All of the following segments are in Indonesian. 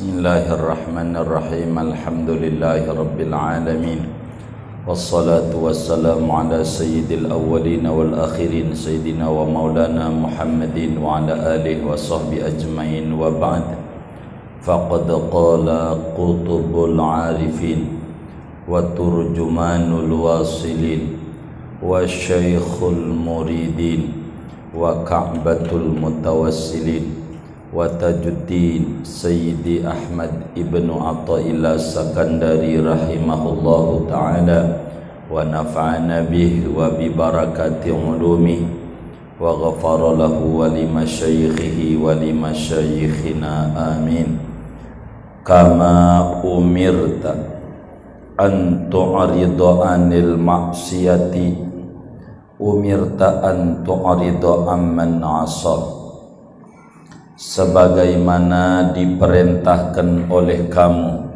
Bismillahirrahmanirrahim. Alhamdulillahirabbil alamin. Wassalatu wassalamu ala sayyidil awwalin wal akhirin sayyidina wa maulana Muhammadin wa ala alihi wa sahbihi ajmain wa ba'd. Faqad qala qutubul arifin wa turjumanul wasilin wa syaikhul muridin wa ka'batul mutawassilin wa tajuddin Sayyidi Ahmad ibnu Athaillah Sakandari rahimahullahu ta'ala wa nafa'ana bih wa bi barakati ulumih wa ghafara lahu wa li masyayikhihi wa li masyayikhina amin. Kama umirta an tu'rida anil maksiyati umirta an tu'rida amman asa, sebagaimana diperintahkan oleh kamu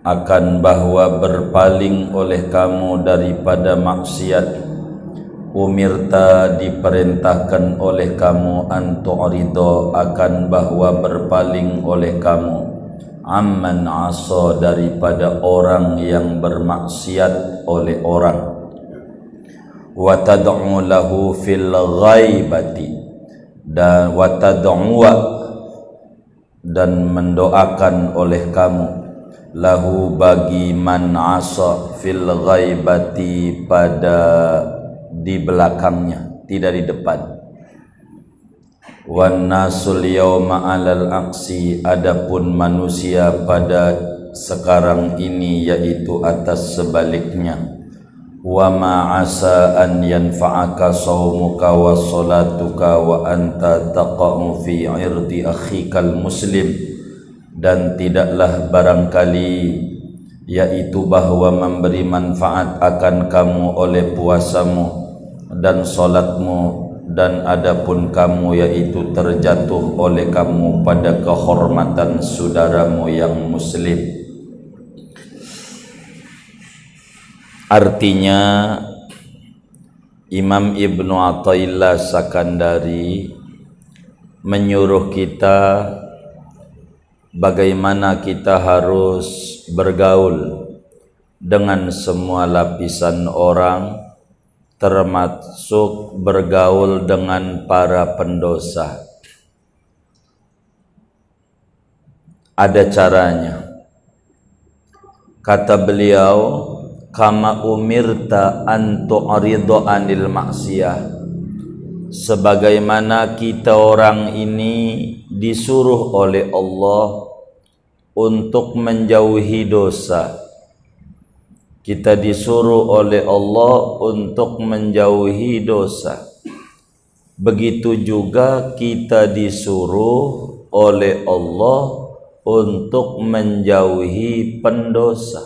akan bahwa berpaling oleh kamu daripada maksiat. Umirta diperintahkan oleh kamu antu ridho akan bahwa berpaling oleh kamu amman asa daripada orang yang bermaksiat oleh orang. Wa tad'u lahu fil ghaibati, dan watad'uwa, dan mendoakan oleh kamu lahu bagi man asa fil ghaibati, pada di belakangnya, tidak di depan. Wan nasul yauma 'alal aksi, adapun manusia pada sekarang ini yaitu atas sebaliknya. Wa ma asa an yanfa'aka shaumuka wa salatuka wa anta taqa'u fi 'irdi akhikal muslim, dan tidaklah barangkali yaitu bahwa memberi manfaat akan kamu oleh puasamu dan salatmu, dan adapun kamu yaitu terjatuh oleh kamu pada kehormatan saudaramu yang muslim. Artinya Imam Ibnu Athaillah Sakandari menyuruh kita bagaimana kita harus bergaul dengan semua lapisan orang, termasuk bergaul dengan para pendosa. Ada caranya. Kata beliau, kama umirta an tu'rida anil maksiyah, sebagaimana kita orang ini disuruh oleh Allah untuk menjauhi dosa. Kita disuruh oleh Allah untuk menjauhi dosa. Begitu juga kita disuruh oleh Allah untuk menjauhi pendosa,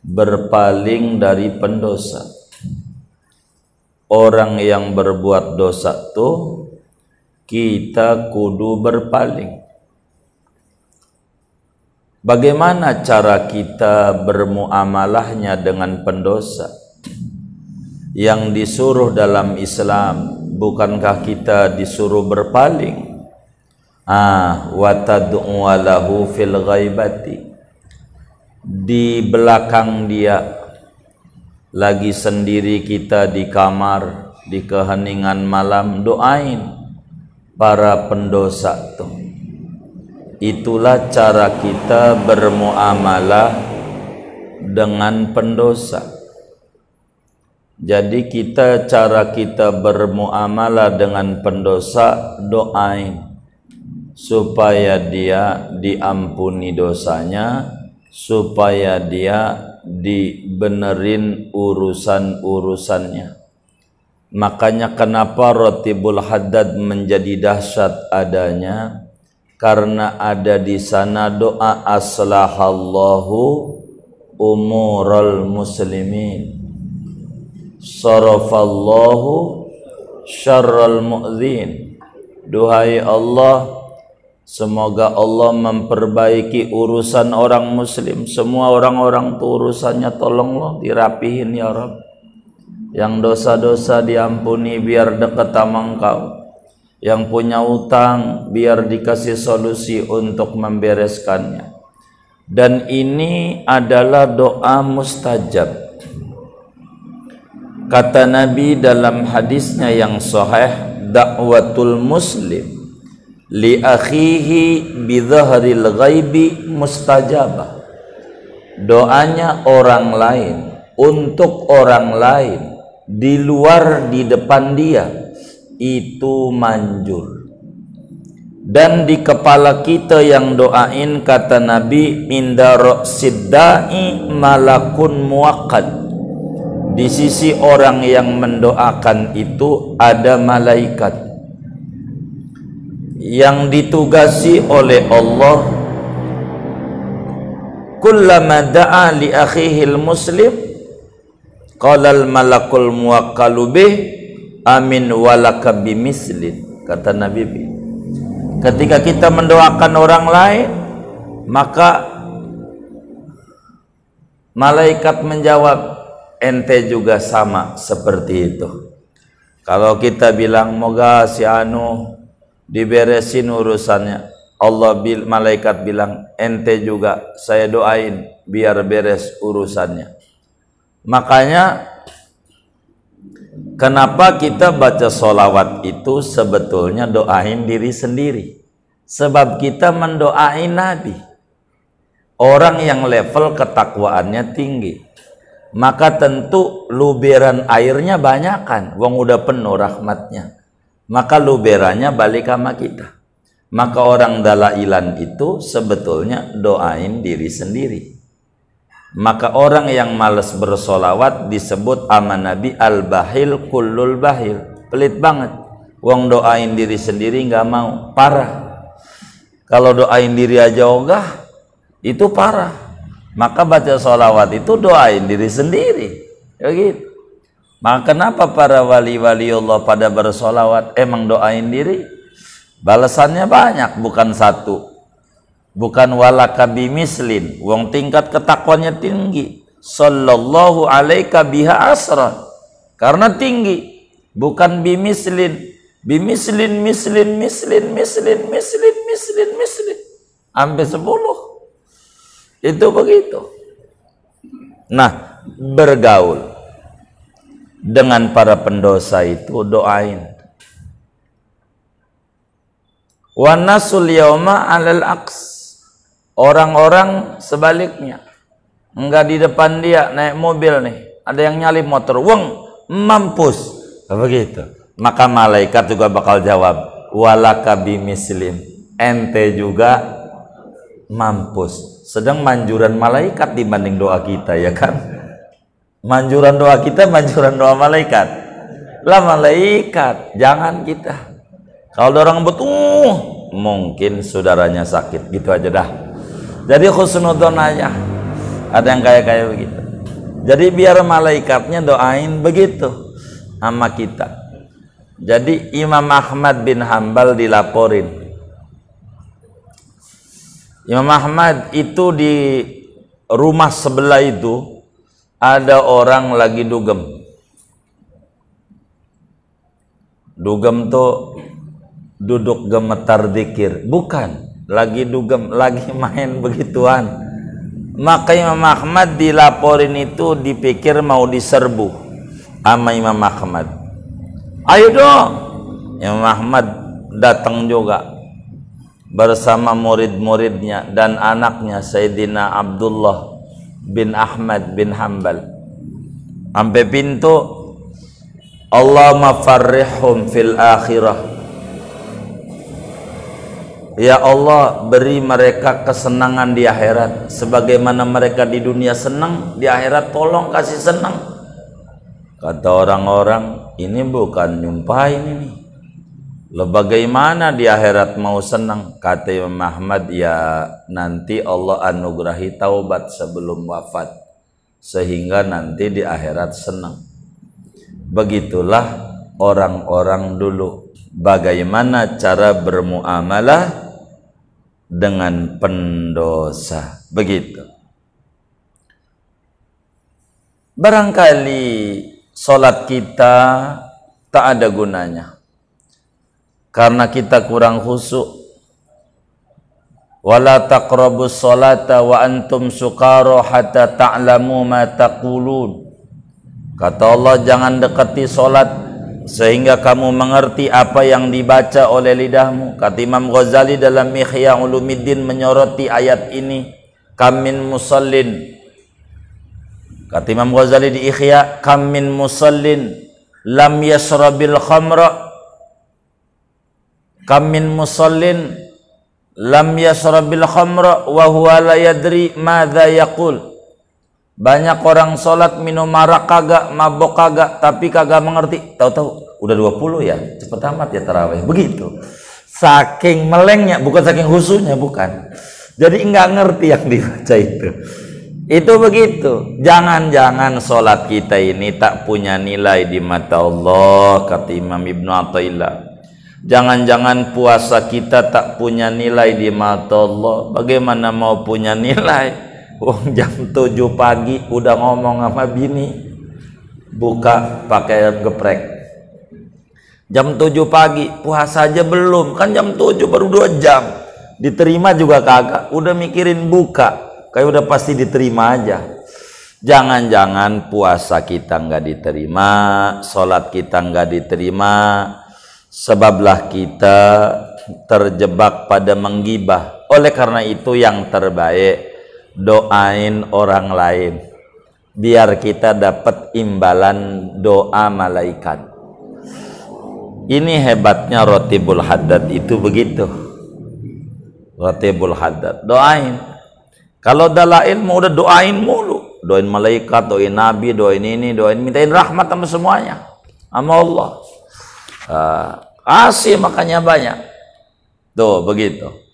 berpaling dari pendosa. Orang yang berbuat dosa tuh kita kudu berpaling. Bagaimana cara kita bermuamalahnya dengan pendosa? Yang disuruh dalam Islam, bukankah kita disuruh berpaling? Wa tad'u lahu fil ghaibati, di belakang dia, lagi sendiri kita di kamar, di keheningan malam, doain para pendosa tuh. Itulah cara kita bermuamalah dengan pendosa. Jadi cara kita bermuamalah dengan pendosa, doain supaya dia diampuni dosanya, supaya dia dibenerin urusan-urusannya. Makanya kenapa Ratibul Haddad menjadi dahsyat adanya, karena ada di sana doa aslahallahu umural muslimin, sarafallahu syarral mu'dzin. Duhai Allah, semoga Allah memperbaiki urusan orang muslim. Semua orang-orang itu urusannya tolonglah dirapihin ya Rabb. Yang dosa-dosa diampuni biar dekat sama Engkau. yang punya utang biar dikasih solusi untuk membereskannya. Dan ini adalah doa mustajab. Kata Nabi dalam hadisnya yang sahih, da'watul muslim li akhihi bidhahril ghaibi mustajabah. Doanya orang lain untuk orang lain di luar di depan dia itu manjur. Dan di kepala kita yang doain, kata Nabi, inda ra'siddai malakun muwakkad. Di sisi orang yang mendoakan itu ada malaikat yang ditugasi oleh Allah. Kullama da'a li akhihil muslim qala al malakul muwakkalu bih amin walaka bimislin. Kata Nabi, ketika kita mendoakan orang lain, maka malaikat menjawab, ente juga sama seperti itu. Kalau kita bilang moga si anu diberesin urusannya, malaikat bilang ente juga saya doain biar beres urusannya. Makanya kenapa kita baca sholawat itu sebetulnya doain diri sendiri. Sebab kita mendoain Nabi, orang yang level ketakwaannya tinggi. Maka tentu luberan airnya banyakan, wong udah penuh rahmatnya, maka luberannya balik sama kita. Maka orang dalailan itu sebetulnya doain diri sendiri. Maka orang yang malas bersolawat disebut sama Nabi al-bahil kullul bahil, pelit banget. Wong doain diri sendiri nggak mau, parah. Kalau doain diri aja ogah, itu parah. Maka baca sholawat itu doain diri sendiri, ya gitu. Maka kenapa para wali-wali Allah pada bersolawat? Emang doain diri? Balasannya banyak, bukan satu. Bukan walaka bimislin, wong tingkat ketakwannya tinggi. Sallallahu alaika biha asran, karena tinggi. Bukan bimislin, bimislin, mislin, mislin, mislin, mislin, mislin, mislin, sampai 10. Itu begitu. Nah, bergaul dengan para pendosa itu doain. Wa nasul yauma 'alal aqs. Orang-orang sebaliknya. Enggak di depan dia naik mobil nih, ada yang nyalip motor, weng, mampus. Begitu. Maka malaikat juga bakal jawab, walaka bimislim. Ente juga mampus. Sedang manjuran malaikat dibanding doa kita, ya kan? Manjuran doa kita, manjuran doa malaikat. Lah malaikat, jangan kita. Kalau orang betul, mungkin saudaranya sakit, gitu aja dah. Jadi khusnudon aja. Ada yang kayak begitu. Jadi biar malaikatnya doain begitu sama kita. Jadi Imam Ahmad bin Hanbal dilaporin. Imam Ahmad itu di rumah sebelah itu ada orang lagi dugem. Dugem tuh duduk gemetar zikir, bukan lagi dugem, lagi main begituan. Maka Imam Ahmad dilaporin itu dipikir mau diserbu sama Imam Ahmad. Ayo dong, Imam Ahmad datang juga bersama murid-muridnya dan anaknya Sayyidina Abdullah bin Ahmad bin Hanbal. Sampai pintu, Allahumma farrihhum fil akhirah. Ya Allah, beri mereka kesenangan di akhirat sebagaimana mereka di dunia senang, di akhirat tolong kasih senang. Kata orang-orang, ini bukan nyumpahin ini. Loh bagaimana di akhirat mau senang? Kata Imam Ahmad, ya nanti Allah anugerahi taubat sebelum wafat, sehingga nanti di akhirat senang. Begitulah orang-orang dulu, bagaimana cara bermuamalah dengan pendosa. Begitu. Barangkali sholat kita tak ada gunanya. karena kita kurang khusyuk. Wala taqrabus sholata wa antum sukara hatta ta'lamu ma taqulun. Kata Allah, jangan dekati solat sehingga kamu mengerti apa yang dibaca oleh lidahmu. Kata Imam Ghazali dalam Ihya Ulumuddin menyoroti ayat ini, kam min musallin. Kata Imam Ghazali di Ihya, kam min musallin lam yashrabil khamra, kam min musallin lam yashrabil khamra wa huwa la yadri madza yaqul. Banyak orang sholat minum arak kagak, mabok kagak, tapi kagak mengerti. Tahu-tahu udah 20 ya, cepet amat ya tarawih. Begitu. Saking melengnya, bukan saking khusyuknya, bukan. Jadi enggak ngerti yang dibaca itu. Itu begitu. Jangan-jangan sholat kita ini tak punya nilai di mata Allah, kata Imam Ibnu Athaillah. Jangan-jangan puasa kita tak punya nilai di mata Allah. Bagaimana mau punya nilai? Wong jam 7 pagi udah ngomong sama bini, buka pakaian geprek. Jam 7 pagi puasa aja belum, kan jam 7 baru 2 jam. Diterima juga kagak, udah mikirin buka, kayak udah pasti diterima aja. Jangan-jangan puasa kita nggak diterima, sholat kita nggak diterima, sebablah kita terjebak pada menggibah. Oleh karena itu yang terbaik, doain orang lain biar kita dapat imbalan doa malaikat. Ini hebatnya Ratibul Haddad itu begitu. Ratibul Haddad doain. Kalau dalail mau udah doain mulu, doain malaikat, doain nabi, doain ini, doain mintain rahmat sama semuanya sama Allah. Kasih makanya banyak. Tuh begitu.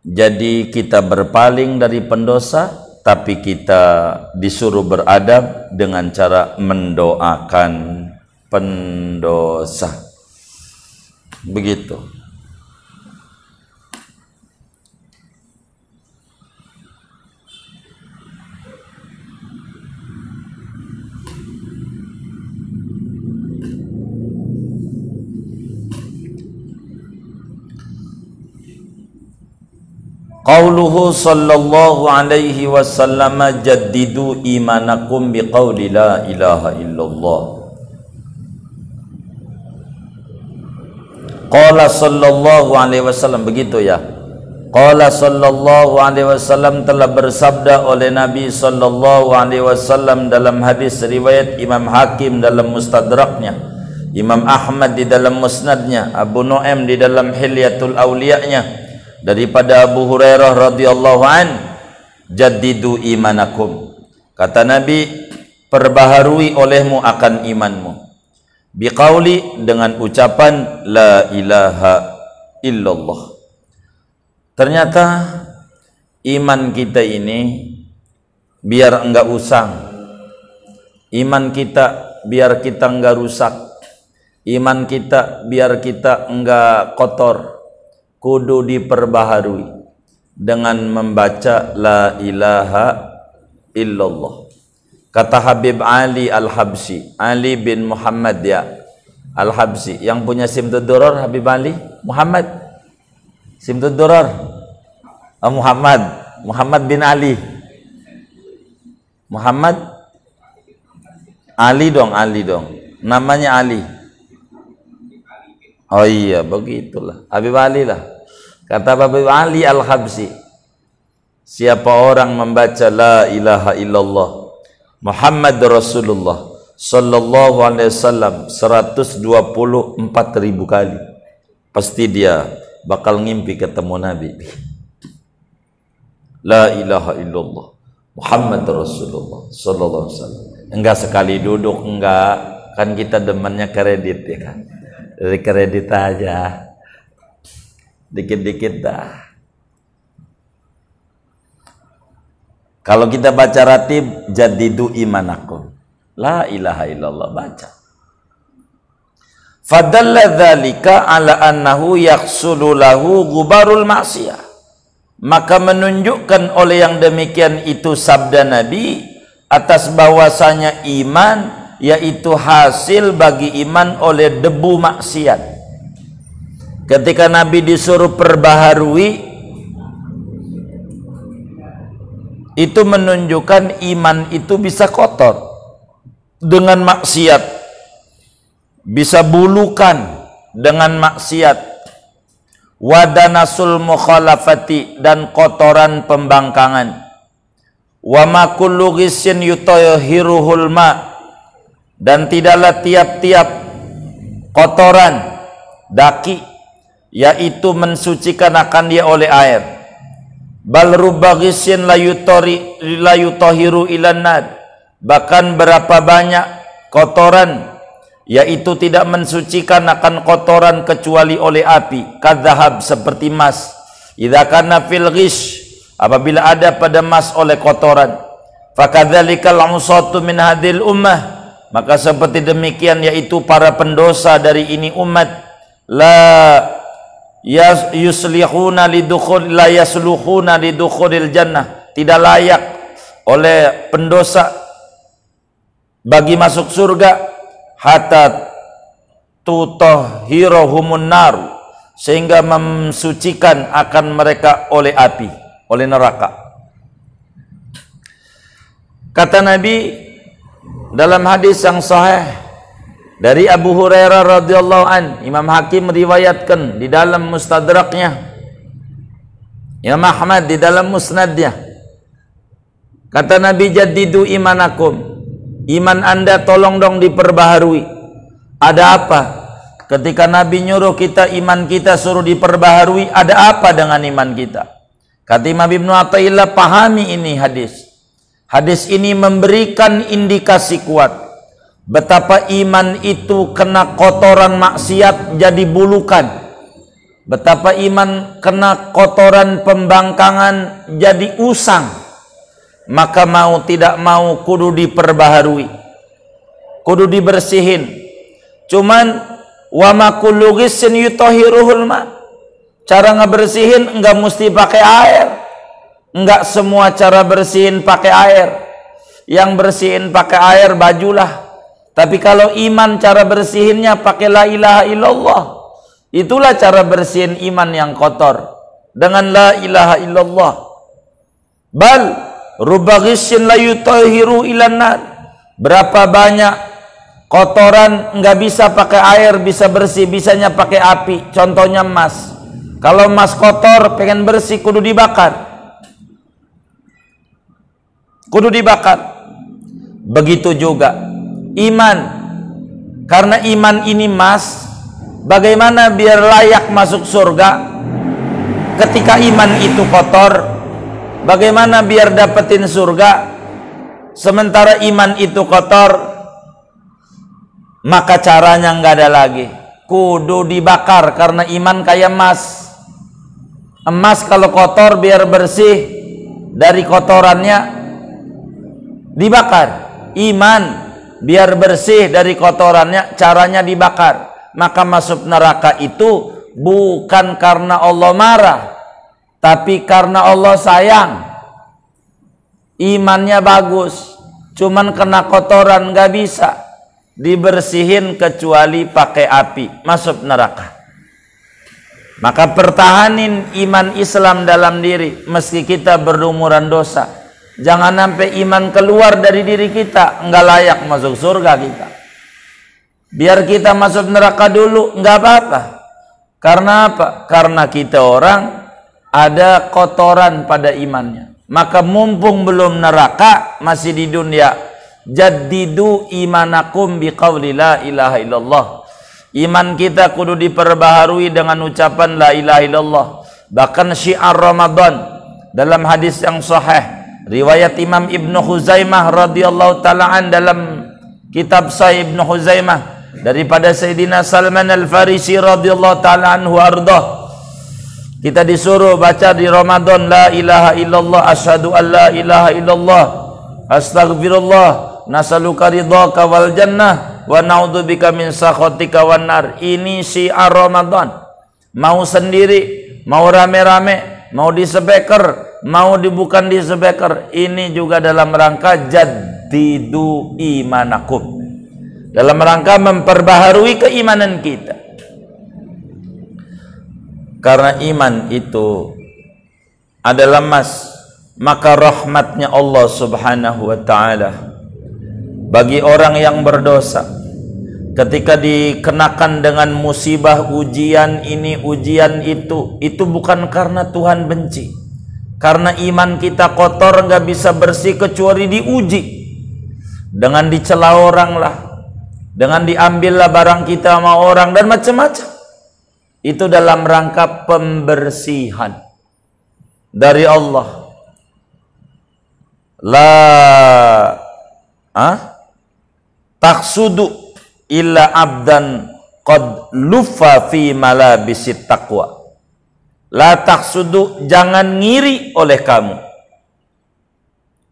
Jadi kita berpaling dari pendosa, tapi kita disuruh beradab dengan cara mendoakan pendosa. Begitu. Qauluhu sallallahu alaihi wasallam, jaddidu imanakum biqauli la ilaha illallah. Qala sallallahu alaihi wasallam, begitu ya. Qala sallallahu alaihi wasallam, telah bersabda oleh Nabi sallallahu alaihi wasallam dalam hadis riwayat Imam Hakim dalam Mustadraknya, Imam Ahmad di dalam Musnadnya, Abu Nu'aim di dalam Hilyatul Awliya'nya, daripada Abu Hurairah radhiyallahu an, jaddidu imanakum. Kata Nabi, perbaharui olehmu akan imanmu. Biqauli, dengan ucapan la ilaha illallah. Ternyata iman kita ini biar enggak usang. Iman kita biar kita enggak rusak. Iman kita biar kita enggak kotor, kudu diperbaharui dengan membaca la ilaha illallah. Kata Habib Ali Al-Habsyi, Ali bin Muhammad ya Al-Habsyi, yang punya Simtud Duror Habib Ali Muhammad Simtud Duror, Muhammad bin Ali, Muhammad Ali dong, namanya Ali. Oh iya, begitulah Habib Ali lah. Kata Habib Ali Al-Habsyi, siapa orang membaca la ilaha illallah Muhammad Rasulullah sallallahu alaihi wasallam 124.000 kali, pasti dia bakal ngimpi ketemu Nabi. La ilaha illallah Muhammad Rasulullah sallallahu alaihi wasallam. Enggak sekali duduk, enggak, kan kita demennya kredit ya kan. Dari kredit aja, dikit-dikit dah. Kalau kita baca ratib, jaddidu imanakum, la ilaha illallah, baca. Fadalla dzalika ala annahu yahsulu lahu ghubarul ma'siyah. Maka menunjukkan oleh yang demikian itu sabda Nabi atas bahwasanya iman yaitu hasil bagi iman oleh debu maksiat. ketika Nabi disuruh perbaharui, itu menunjukkan iman itu bisa kotor dengan maksiat, bisa bulukan dengan maksiat, wadanasul mukhalafati, dan kotoran pembangkangan, wa ma kullu ghisyin yutahhiruhul ma, dan tidaklah tiap-tiap kotoran daki yaitu mensucikan akan dia oleh air. Bal rubba ghisyin la yutahhiru ilan nar, bahkan berapa banyak kotoran yaitu tidak mensucikan akan kotoran kecuali oleh api. Kadzahab, seperti emas, idza kana fil ghish, apabila ada pada emas oleh kotoran. Fakadzalikal usatu min hadhil ummah, maka seperti demikian yaitu para pendosa dari ini umat, la yasluhuna lidukhulil jannah, tidak layak oleh pendosa bagi masuk surga, hatta tutahhiruhumun nar, sehingga mensucikan akan mereka oleh api, oleh neraka. Kata Nabi dalam hadis yang sahih dari Abu Hurairah radhiyallahu an, Imam Hakim meriwayatkan di dalam Mustadraknya, Imam Ahmad di dalam Musnadnya. Kata Nabi, jaddidu imanakum, iman anda tolong dong diperbaharui. Ada apa? Ketika Nabi nyuruh kita, iman kita suruh diperbaharui, ada apa dengan iman kita? Kata Imam Ibnu Athaillah, pahami ini hadis. Hadis ini memberikan indikasi kuat betapa iman itu kena kotoran maksiat jadi bulukan, betapa iman kena kotoran pembangkangan jadi usang. Maka mau tidak mau kudu diperbaharui, kudu dibersihin. Cuman wa ma kullu ghissin yutahhiruhul ma, cara ngebersihin enggak mesti pakai air, enggak semua cara bersihin pakai air. Yang bersihin pakai air bajulah. Tapi kalau iman cara bersihinnya pakai la ilaha illallah, itulah cara bersihin iman yang kotor dengan la ilaha illallah. Bal rubba ghisyin la yutahhiru ilan nar, berapa banyak kotoran enggak bisa pakai air bisa bersih, bisanya pakai api. Contohnya emas. Kalau emas kotor pengen bersih kudu dibakar, kudu dibakar. Begitu juga iman, karena iman ini emas, bagaimana biar layak masuk surga ketika iman itu kotor? Bagaimana biar dapetin surga sementara iman itu kotor? Maka caranya nggak ada lagi, kudu dibakar, karena iman kayak emas. Emas kalau kotor biar bersih dari kotorannya dibakar. Iman biar bersih dari kotorannya, caranya dibakar. Maka masuk neraka itu bukan karena Allah marah, tapi karena Allah sayang. Imannya bagus, cuman kena kotoran, gak bisa dibersihin kecuali pakai api, masuk neraka. Maka pertahanin iman Islam dalam diri meski kita berlumuran dosa. Jangan sampai iman keluar dari diri kita, enggak layak masuk surga kita. Biar kita masuk neraka dulu, enggak apa-apa. Karena apa? Karena kita orang ada kotoran pada imannya. Maka mumpung belum neraka, masih di dunia, jaddidu imanakum biqauli la ilaha illallah. Iman kita kudu diperbaharui dengan ucapan la ilaha illallah. Bahkan syiar Ramadan dalam hadis yang sahih riwayat Imam Ibnu Khuzaimah radhiyallahu ta'ala an dalam kitab Sahih Ibnu Khuzaimah daripada Sayyidina Salman Al-Farisi radhiyallahu ta'ala anhu ardah. Kita disuruh baca di Ramadan la ilaha illallah, asyhadu an la ilaha illallah, astaghfirullah, nasaluka ridhaka wal jannah wa na'udzubika min sakhatika wan nar. Ini syiar Ramadan. Mau sendiri, mau rame-rame, mau di speaker, mau bukan di speaker, ini juga dalam rangka jaddidu imanakum, dalam rangka memperbaharui keimanan kita. Karena iman itu adalah emas, maka rahmatnya Allah Subhanahu wa ta'ala bagi orang yang berdosa ketika dikenakan dengan musibah, ujian ini, ujian itu bukan karena Tuhan benci, karena iman kita kotor, nggak bisa bersih kecuali diuji dengan dicela orang lah, dengan diambillah barang kita sama orang dan macam-macam. Itu dalam rangka pembersihan dari Allah. Taksudu illa abdan qad lufa fi malabisit taqwa. La taksudu, jangan ngiri oleh kamu.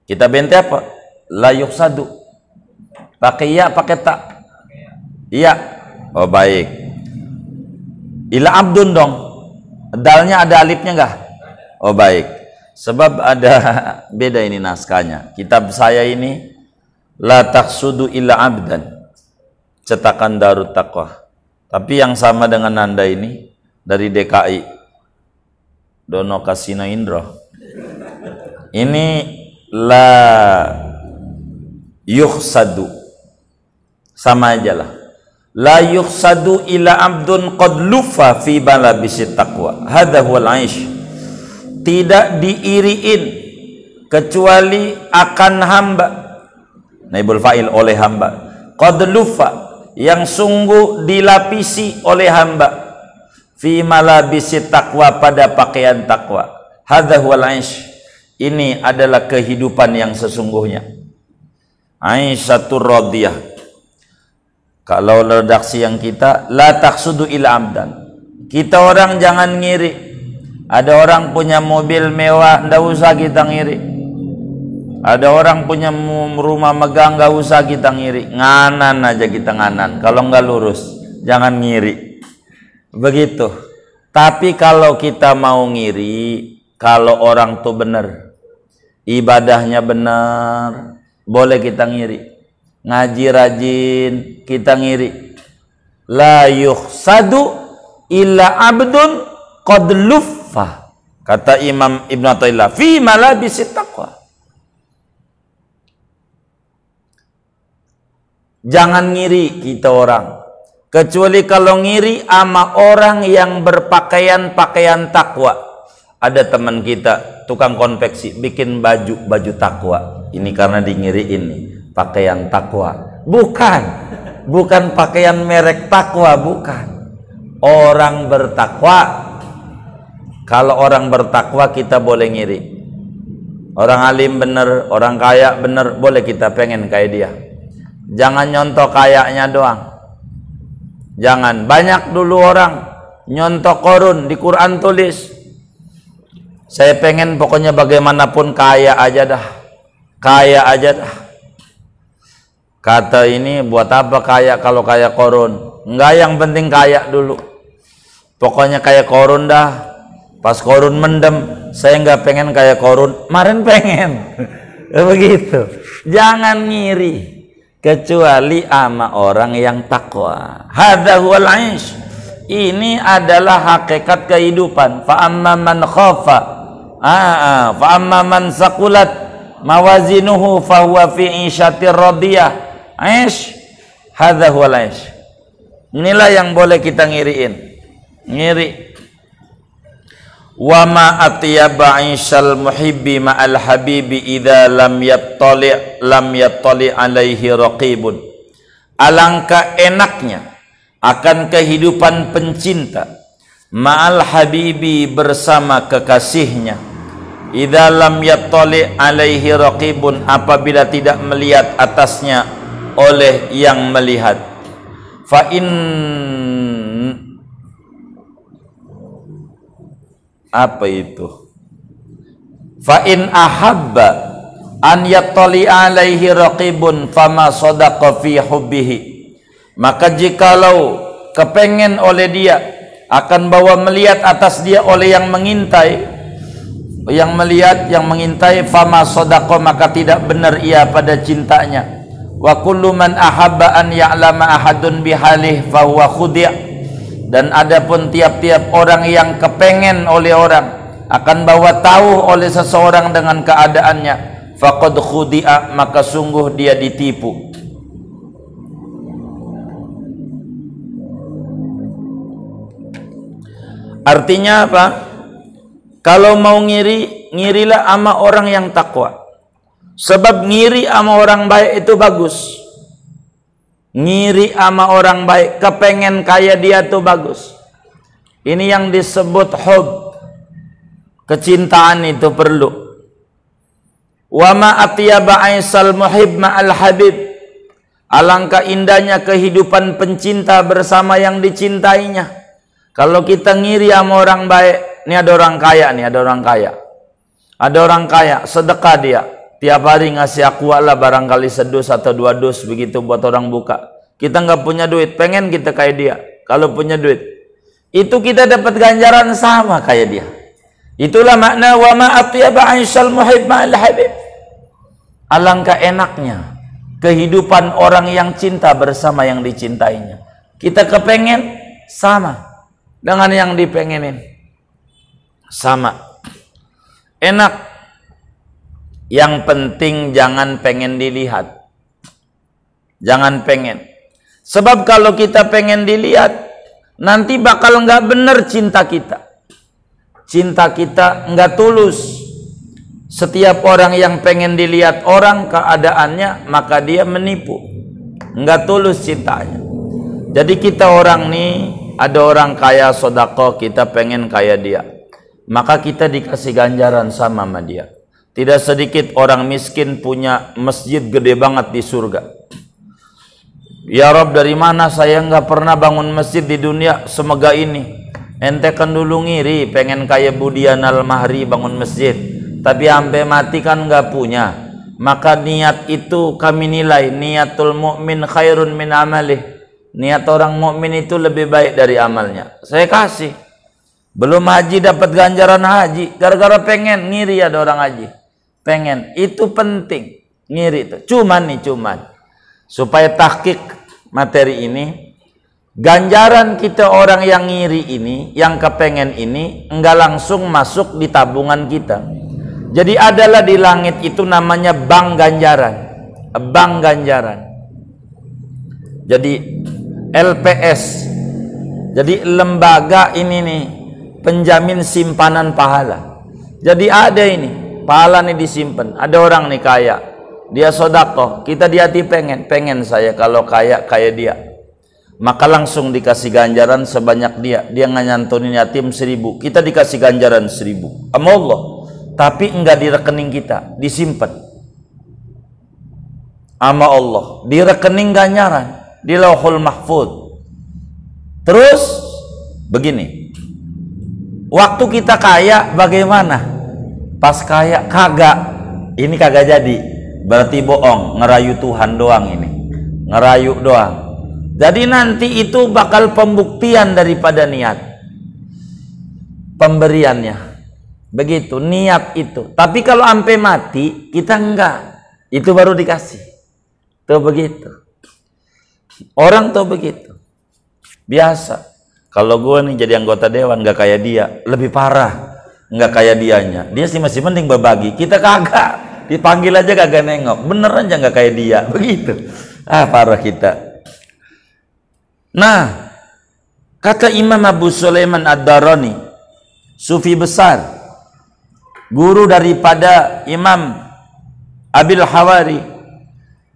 Kita bente apa? La yuksadu. Pakai ya, pakai tak? Iya. Oh baik. Ila abdun dong. Dalnya ada alifnya enggak? Oh baik. Sebab ada beda ini naskahnya. Kitab saya ini la taksudu illa abdan, cetakan Darut Taqwa. Tapi yang sama dengan Anda ini dari DKI, Dono Kasino Indro. Ini la yukhsadu, sama aja lah. La yukhsadu illa abdun qad lufa fi balabisit taqwa. Hadha huwal aish. Tidak diiriin kecuali akan hamba, naibul fa'il, oleh hamba. Qad lufa, yang sungguh dilapisi oleh hamba, fi malabisit taqwa, pada pakaian takwa. Hadha huwal aish. Ini adalah kehidupan yang sesungguhnya. Aisyatur radiyah. Kalau redaksi yang kita, la taksudu ila abdan, kita orang jangan ngiri. Ada orang punya mobil mewah, ndak usah kita ngiri. Ada orang punya rumah megah, nggak usah kita ngiri. Nganan aja kita nganan. Kalau nggak lurus, jangan ngiri. Begitu. Tapi kalau kita mau ngiri, kalau orang tuh benar, ibadahnya benar, boleh kita ngiri. Ngaji rajin, kita ngiri. La yukhsadu illa abdun qad luffa, kata Imam Ibnu Athaillah, fi malabisit taqwa. Jangan ngiri kita orang, kecuali kalau ngiri ama orang yang berpakaian pakaian takwa. Ada teman kita tukang konveksi, bikin baju takwa. Ini karena dingiriin nih, pakaian takwa. Bukan pakaian merek takwa, bukan. Orang bertakwa. Kalau orang bertakwa kita boleh ngiri. Orang alim bener, orang kaya bener, boleh kita pengen kayak dia. Jangan nyontok kayaknya doang. Jangan. Banyak dulu orang nyontok Korun, di Quran tulis, saya pengen pokoknya bagaimanapun kaya aja dah. Kaya aja dah. Kata ini, buat apa kaya kalau kaya Korun? Enggak, yang penting kaya dulu. Pokoknya kaya Korun dah. Pas Korun mendem, saya nggak pengen kayak Korun. Kemarin pengen. Begitu. Jangan ngiri, kecuali ama orang yang takwa. Hadza huwal aish. Ini adalah hakikat kehidupan. Fa amma man khafa, fa amma man saqulat mawazinuhu fa huwa fi 'isyatir radiyah. Aish. Hadza huwal aish. Inilah yang boleh kita ngiriin. Ngiri. Wa ma atyaba 'ishal muhibbi ma'al habibi idza lam yattali alaihi raqibun. Alangkah enaknya akan kehidupan pencinta ma'al habibi, bersama kekasihnya, idza lam yattali alaihi raqibun, apabila tidak melihat atasnya oleh yang melihat. Fa in, apa itu? Fa in ahabba an yattali alaihi raqibun fama sadaqa fi hubbihi. Maka jikalau kepengen oleh dia, akan bawa melihat atas dia oleh yang mengintai, yang melihat, yang mengintai, fama sadaqa, maka tidak benar ia pada cintanya. Wa kullu man ahabba an ya'lama ahadun bihalih fa huwa khudi'. Dan adapun tiap-tiap orang yang kepengen oleh orang akan bawa tahu oleh seseorang dengan keadaannya, faqad khudi'a, maka sungguh dia ditipu. Artinya apa? Kalau mau ngiri, ngirilah sama orang yang takwa. Sebab ngiri sama orang baik itu bagus. Ngiri sama orang baik, kepengen kaya dia tuh bagus. Ini yang disebut hub. Kecintaan itu perlu. Wa ma atyaba aisal muhib ma'al habib. Alangkah indahnya kehidupan pencinta bersama yang dicintainya. Kalau kita ngiri sama orang baik, ini ada orang kaya nih, ada orang kaya. Ada orang kaya, sedekah dia. Tiap hari ngasih aqua lah barangkali sedus atau 2 dus begitu buat orang buka. Kita nggak punya duit, pengen kita kayak dia. Kalau punya duit, itu kita dapat ganjaran sama kayak dia. Itulah makna wa ma atyaba aishal muhib ma'al habib. Alangkah enaknya kehidupan orang yang cinta bersama yang dicintainya. Kita kepengen sama dengan yang dipengenin. Sama. Enak. Yang penting jangan pengen dilihat. Jangan pengen. Sebab kalau kita pengen dilihat, nanti bakal nggak bener cinta kita. Cinta kita nggak tulus. Setiap orang yang pengen dilihat orang keadaannya, maka dia menipu. Nggak tulus cintanya. Jadi kita orang nih, ada orang kaya sodako, kita pengen kaya dia. Maka kita dikasih ganjaran sama dia. Tidak sedikit orang miskin punya masjid gede banget di surga. Ya Rob, dari mana saya nggak pernah bangun masjid di dunia semegah ini? Ente kan dulu ngiri pengen kayak Budian Al-Mahri bangun masjid, tapi sampai mati kan nggak punya. Maka niat itu kami nilai niatul mukmin khairun min amalih. Niat orang mukmin itu lebih baik dari amalnya. Saya kasih. Belum haji dapat ganjaran haji gara-gara pengen ngiri ada orang haji. Pengen, itu penting. Ngiri itu. Cuman supaya tahqiq materi ini, ganjaran kita orang yang ngiri ini, yang kepengen ini, enggak langsung masuk di tabungan kita. Jadi adalah di langit itu namanya bank ganjaran. Bank ganjaran. Jadi LPS. Jadi lembaga ini nih, penjamin simpanan pahala. Jadi ada ini, pahala nih disimpan. Ada orang nih kaya, dia sodakoh, kita di hati pengen saya kalau kaya kayak dia, maka langsung dikasih ganjaran sebanyak dia. Dia nganyantunin yatim 1000, kita dikasih ganjaran 1000 sama Allah, tapi enggak di rekening kita, disimpan sama Allah di rekening ganjaran di Lauhul Mahfuz. Terus begini, waktu kita kaya bagaimana? Pas kaya kagak, ini kagak jadi, berarti bohong, ngerayu Tuhan doang ini, ngerayu doang. Jadi nanti itu bakal pembuktian daripada niat pemberiannya, begitu niat itu. Tapi kalau sampai mati kita enggak, itu baru dikasih. Tuh begitu, orang tuh begitu biasa. Kalau gue nih jadi anggota dewan nggak kayak dia, lebih parah. Nggak kayak dianya, dia sih masih mending berbagi, kita kagak, dipanggil aja kagak nengok, bener aja nggak kayak dia, begitu. Parah kita. Nah, kata Imam Abu Sulaiman Ad-Darani, sufi besar, guru daripada Imam Abil Hawari,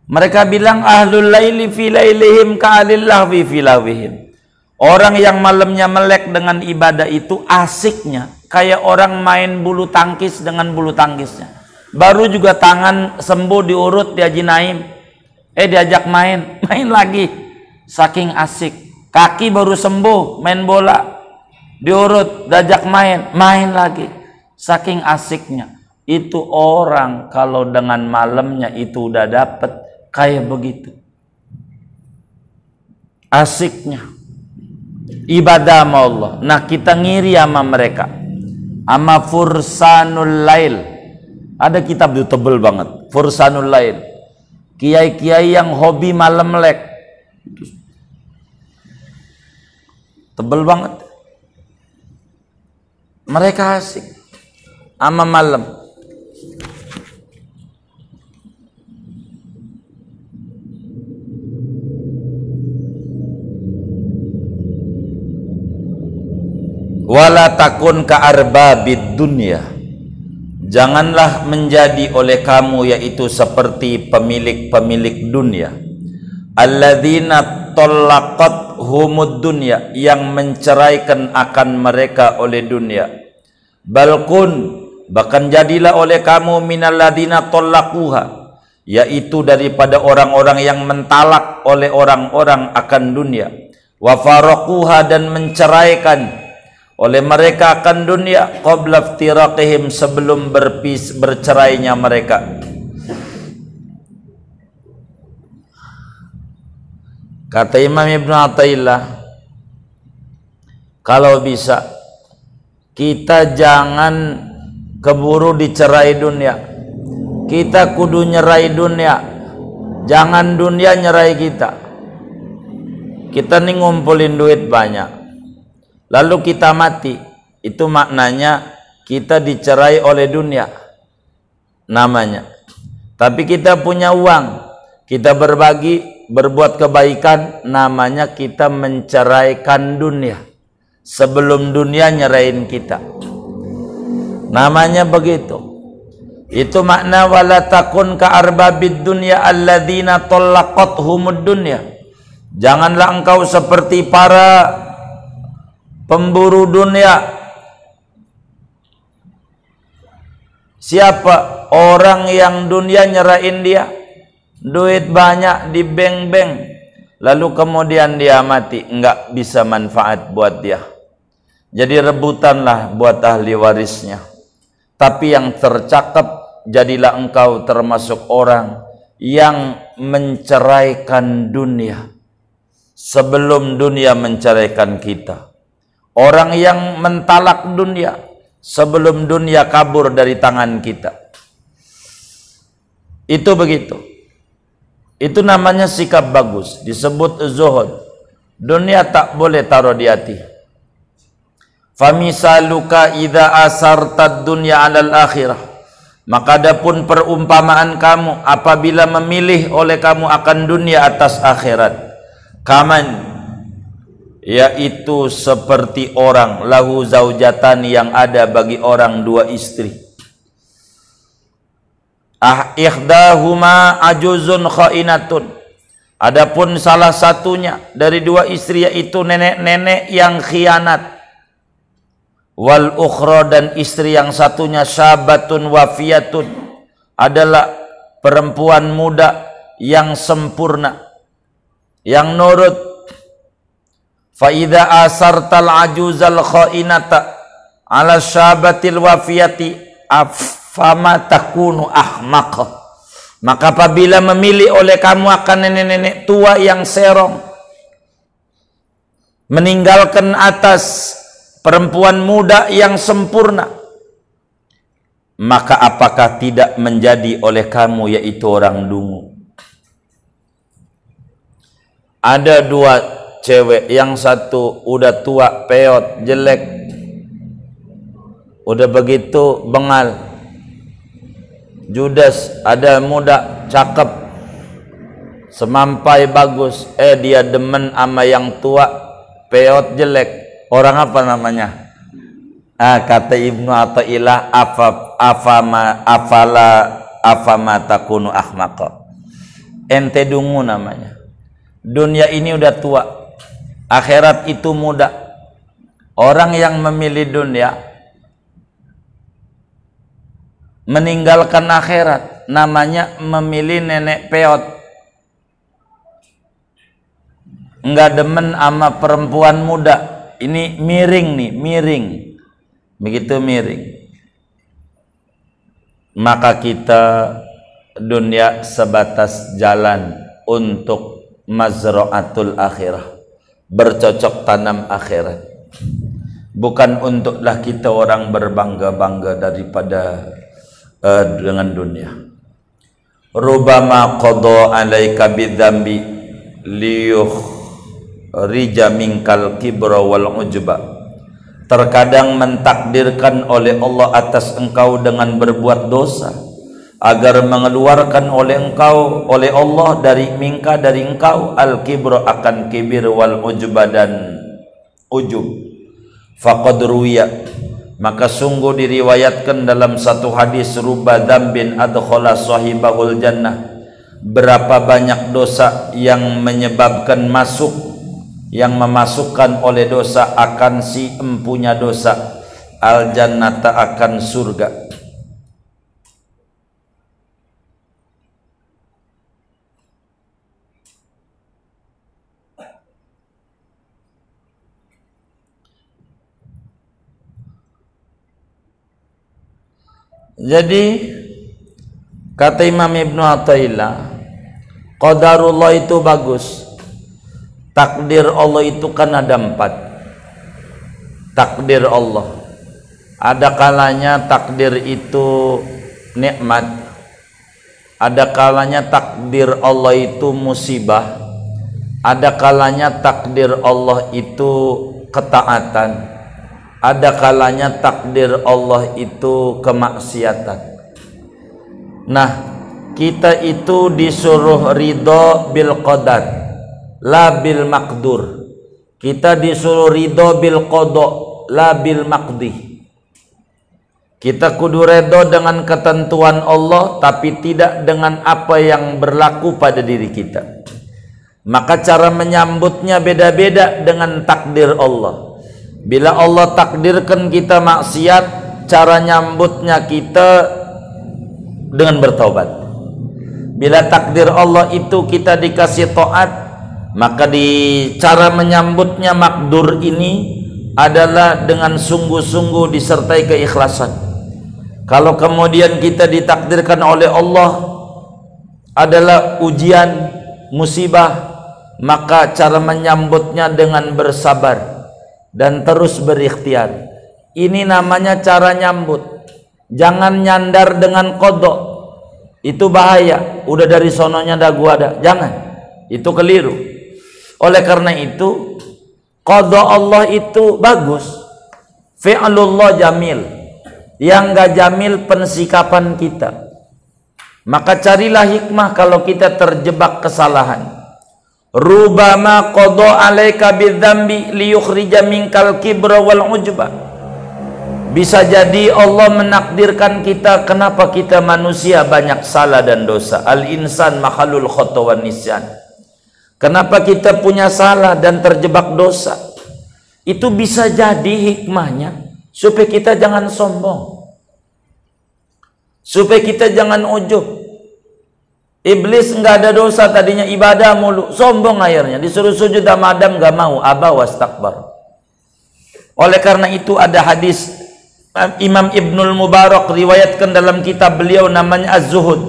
mereka bilang ahlul laili fi lailihim ka'alillah fi lahwihim. Orang yang malamnya melek dengan ibadah itu asiknya kayak orang main bulu tangkis dengan bulu tangkisnya. Baru juga tangan sembuh diurut di Haji Naim, diajak main lagi, saking asik. Kaki baru sembuh main bola, diurut, diajak main lagi, saking asiknya. Itu orang kalau dengan malamnya itu udah dapet kayak begitu, asiknya ibadah sama Allah. Nah, kita ngiri sama mereka, sama Fursanul Lail. Ada kitab itu tebel banget, Fursanul Lail. Kiai-kiai yang hobi malam melek. tebel banget. Mereka asik sama malam. Wala takun ka arbabid dunya, janganlah menjadi oleh kamu yaitu seperti pemilik-pemilik dunia, alladzina tallaqat humud dunya, yang menceraikan akan mereka oleh dunia. Balkun, bahkan jadilah oleh kamu minalladzina tallaquha, yaitu daripada orang-orang yang mentalak oleh orang-orang akan dunia. Wa faraquha, dan menceraikan oleh mereka akan dunia, qabla iftiraqihim, sebelum bercerainya mereka. Kata Imam Ibn Athaillah, kalau bisa kita jangan keburu dicerai dunia, kita kudu nyerai dunia, jangan dunia nyerai kita. Kita nih ngumpulin duit banyak, lalu kita mati, itu maknanya kita dicerai oleh dunia namanya. Tapi kita punya uang, kita berbagi, berbuat kebaikan, namanya kita menceraikan dunia sebelum dunia nyerain kita, namanya begitu. Itu makna wala takun ka arbabid dunya alladzina tallaqathumud dunya. Janganlah engkau seperti para pemburu dunia. Siapa? Orang yang dunia nyerain dia duit banyak di bank-bank, lalu kemudian dia mati, enggak bisa manfaat buat dia. Jadi rebutanlah buat ahli warisnya. Tapi yang tercakap, jadilah engkau termasuk orang yang menceraikan dunia sebelum dunia menceraikan kita. Orang yang mentalak dunia sebelum dunia kabur dari tangan kita. Itu begitu. Itu namanya sikap bagus, disebut zuhud. Dunia tak boleh taruh di hati. Famisaluka idza asartad dunya 'alal akhirah. Maka adapun perumpamaan kamu apabila memilih oleh kamu akan dunia atas akhirat. Kaman, yaitu seperti orang lahu zaujatan, yang ada bagi orang dua istri. Ihdahuma ajuzun khainatun. Adapun salah satunya dari dua istri yaitu nenek-nenek yang khianat. Wal ukhra, dan istri yang satunya syabatun wafiyatun, adalah perempuan muda yang sempurna, yang nurut. Fa idza asartal ajuzal khainata ala syabatil wafiyati afama takunu ahmaq. Maka apabila memilih oleh kamu akan nenek-nenek tua yang serong, meninggalkan atas perempuan muda yang sempurna, maka apakah tidak menjadi oleh kamu yaitu orang dungu? Ada dua cewek, yang satu udah tua, peot, jelek, udah begitu bengal, judes. Ada muda, cakep, semampai, bagus, dia demen sama yang tua, peot, jelek. Orang apa namanya? Kata Ibnu Athaillah, afama takunu ahmaqa. Ente dungu namanya. Dunia ini udah tua, akhirat itu muda. Orang yang memilih dunia meninggalkan akhirat, namanya memilih nenek peot. Enggak demen sama perempuan muda. Ini miring nih, miring. Begitu miring. Maka kita dunia sebatas jalan untuk mazra'atul akhirah, bercocok tanam akhirat. Bukan untuklah kita orang berbangga-bangga daripada dengan dunia. Rubama qada alaika bidzambi liyuh liyukhrija minkal kibra wal ujba. Terkadang mentakdirkan oleh Allah atas engkau dengan berbuat dosa agar mengeluarkan oleh Allah dari engkau al kibra akan kibir wal ujba dan ujub. Faqad ruwiya, maka sungguh diriwayatkan dalam satu hadis, ruba dzambin adkhala sahibahul jannah, berapa banyak dosa yang menyebabkan memasukkan oleh dosa akan si empunya dosa al jannata akan surga. Jadi kata Imam Ibnu Athaillah, qadarullah itu bagus. Takdir Allah itu kan ada 4. Takdir Allah, ada kalanya takdir itu nikmat, ada kalanya takdir Allah itu musibah, ada kalanya takdir Allah itu ketaatan, ada kalanya takdir Allah itu kemaksiatan. Nah, kita itu disuruh ridho bil qadar, la bil maqdur. Kita disuruh ridho bil qada, la bil maqdi. Kita kudu ridho dengan ketentuan Allah, tapi tidak dengan apa yang berlaku pada diri kita. Maka cara menyambutnya beda-beda dengan takdir Allah. Bila Allah takdirkan kita maksiat, cara nyambutnya kita dengan bertaubat. Bila takdir Allah itu kita dikasih taat, maka di cara menyambutnya makdur ini adalah dengan sungguh-sungguh disertai keikhlasan. Kalau kemudian kita ditakdirkan oleh Allah adalah ujian, musibah, maka cara menyambutnya dengan bersabar dan terus berikhtiar. Ini namanya cara nyambut. Jangan nyandar dengan kodok, itu bahaya. Udah dari sononya dagu ada, jangan, itu keliru. Oleh karena itu, qada Allah itu bagus, fi'lullah jamil. Yang gak jamil pensikapan kita. Maka carilah hikmah kalau kita terjebak kesalahan. Rubama qada alaika bidzambi liyukhrija minkal kibra wal ujba. Bisa jadi Allah menakdirkan kita, kenapa kita manusia banyak salah dan dosa. Al insan makhlul khata wan nisyan. Kenapa kita punya salah dan terjebak dosa? Itu bisa jadi hikmahnya supaya kita jangan sombong, supaya kita jangan ujub. Iblis nggak ada dosa, tadinya ibadah mulu, sombong akhirnya disuruh sujud sama Adam nggak mau, aba wastakbar. Oleh karena itu ada hadis Imam Ibnul Mubarak riwayatkan dalam kitab beliau namanya Az-Zuhud,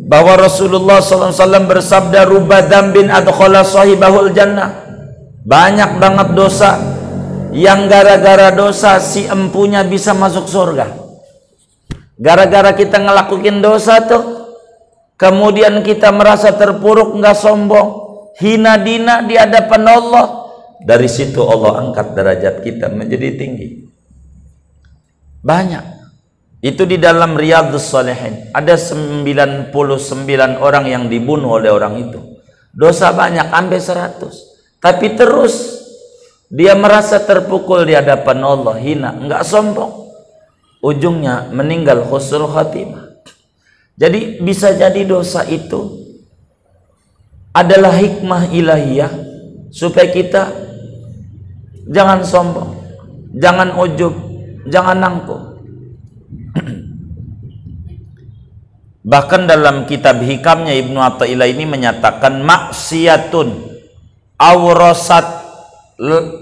bahwa Rasulullah SAW bersabda, ruba dzambin adkhala sahibahul jannah. Banyak banget dosa yang gara-gara dosa si empunya bisa masuk surga. Gara-gara kita ngelakuin dosa tuh, kemudian kita merasa terpuruk, nggak sombong, hina dina di hadapan Allah. Dari situ Allah angkat derajat kita menjadi tinggi. Banyak. Itu di dalam Riyadhus Shalihin ada 99 orang yang dibunuh oleh orang itu. Dosa banyak sampai 100. Tapi terus dia merasa terpukul di hadapan Allah, hina, enggak sombong. Ujungnya meninggal husnul khatimah. Jadi bisa jadi dosa itu adalah hikmah ilahiyah supaya kita jangan sombong, jangan ujub, jangan nangkuk. Bahkan dalam kitab hikamnya Ibnu Athaillah ini menyatakan, maksiatun awrasat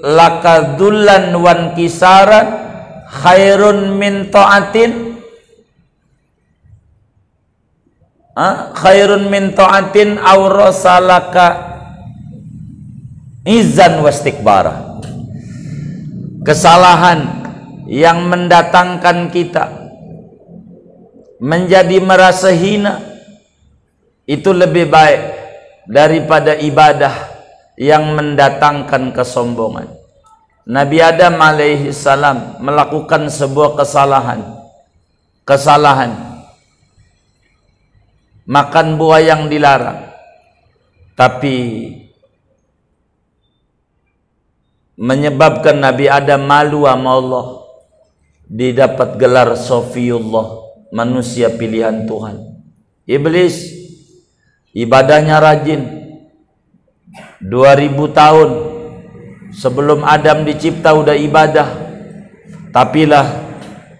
lakadullan wan kisaran khairun min ta'atin awrasalaka izan wastikbara. Kesalahan yang mendatangkan kita menjadi merasa hina itu lebih baik daripada ibadah yang mendatangkan kesombongan. Nabi Adam alaihi salam melakukan sebuah kesalahan makan buah yang dilarang, tapi menyebabkan Nabi Adam malu sama Allah, didapat gelar Sofiyullah, manusia pilihan Tuhan. Iblis ibadahnya rajin, 2000 tahun sebelum Adam dicipta udah ibadah, tapi lah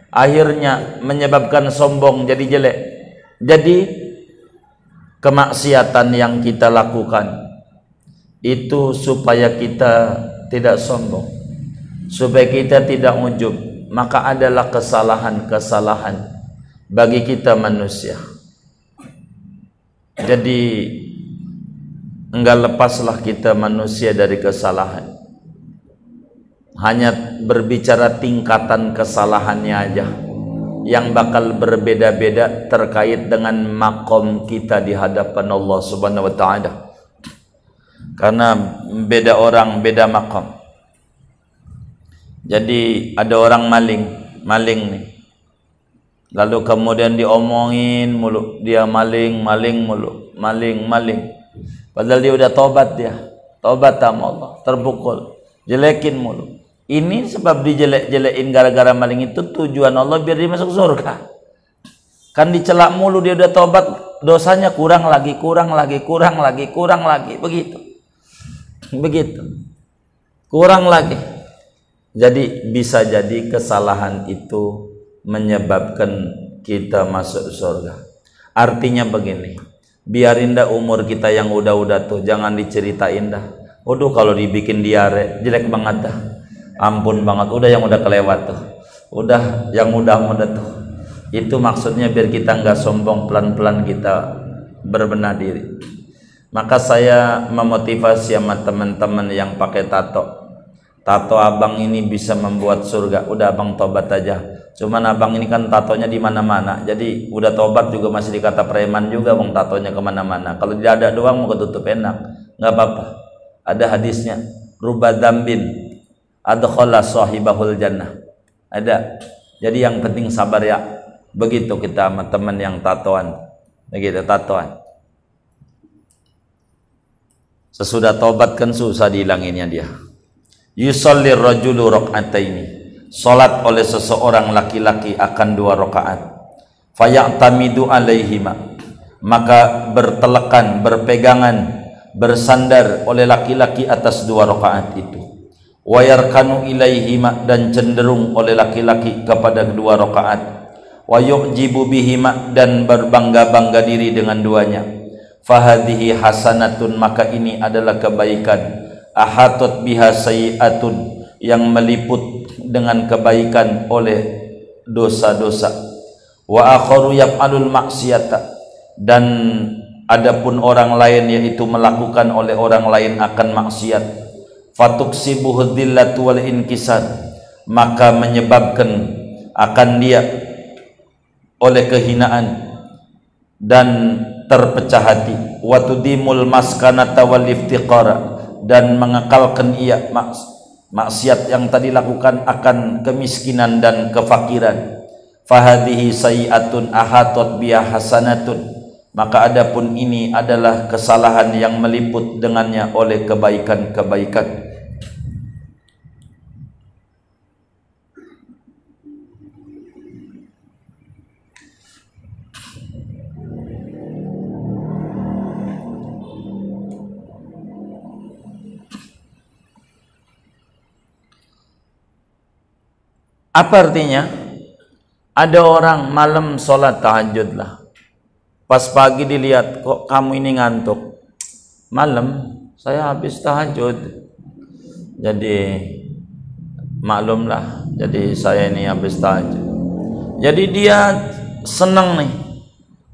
akhirnya menyebabkan sombong, jadi jelek. Jadi kemaksiatan yang kita lakukan itu supaya kita tidak sombong, supaya kita tidak ujub, maka adalah kesalahan-kesalahan bagi kita manusia. Jadi enggak lepaslah kita manusia dari kesalahan. Hanya berbicara tingkatan kesalahannya aja yang bakal berbeda-beda terkait dengan makom kita di hadapan Allah Subhanahu wa taala. Karena beda orang, beda makom. Jadi ada orang maling nih. Lalu kemudian diomongin mulu, dia maling mulu, maling. Padahal dia udah tobat sama Allah, terpukul, jelekin mulu. Ini sebab dijelek-jelekin gara-gara maling itu tujuan Allah biar dia masuk surga. Kan dicelak mulu, dia udah tobat, dosanya kurang lagi, begitu. Kurang lagi. Jadi bisa jadi kesalahan itu menyebabkan kita masuk surga. Artinya begini, biarin dah umur kita yang udah tuh, jangan diceritain dah. Waduh, kalau dibikin diare jelek banget dah, ampun banget, udah yang udah kelewat tuh, udah yang udah tuh. Itu maksudnya biar kita nggak sombong, pelan-pelan kita berbenah diri. Maka saya memotivasi sama teman-teman yang pakai tato abang ini bisa membuat surga, udah abang tobat aja. Cuman abang ini kan tatonya di mana-mana, jadi udah tobat juga masih dikata preman juga, bang, tatonya kemana-mana. Kalau di dada doang mau ketutup enak, nggak apa-apa. Ada hadisnya, rubadzambin adkhala sahibahul jannah. Ada. Jadi yang penting sabar ya. Begitu kita sama teman yang tatoan, begitu tatoan. Sesudah tobat kan susah dihilanginnya dia. Yusallir rajulu rak'ataini, salat oleh seseorang laki-laki akan 2 rakaat. Faya'tamidu alaihima, maka bertelekan, berpegangan, bersandar oleh laki-laki atas 2 rakaat itu. Wa yarkanu ilaihima, dan cenderung oleh laki-laki kepada 2 rakaat. Wa yu'jibu bihima, dan berbangga-bangga diri dengan duanya. Fahadhihi hasanatun, maka ini adalah kebaikan. Ahatot biha sayi'atun, yang meliput dengan kebaikan oleh dosa-dosa. Wa akharu yaf'alul maksiata, dan adapun orang lain yaitu melakukan oleh orang lain akan maksiat. Fatuksibuhu dhillatu wal inkisar, maka menyebabkan akan dia oleh kehinaan dan terpecah hati. Wa tudimul maskanata wal iftiqara, dan mengekalkan ia maksiat yang tadi lakukan akan kemiskinan dan kefakiran. Fahadhihi sayi'atun ahatot biha hasanatun, maka adapun ini adalah kesalahan yang meliput dengannya oleh kebaikan-kebaikan. Apa artinya? Ada orang malam sholat tahajud lah, pas pagi dilihat, kok kamu ini ngantuk. Malam saya habis tahajud, jadi maklumlah, jadi saya ini habis tahajud. Jadi dia senang nih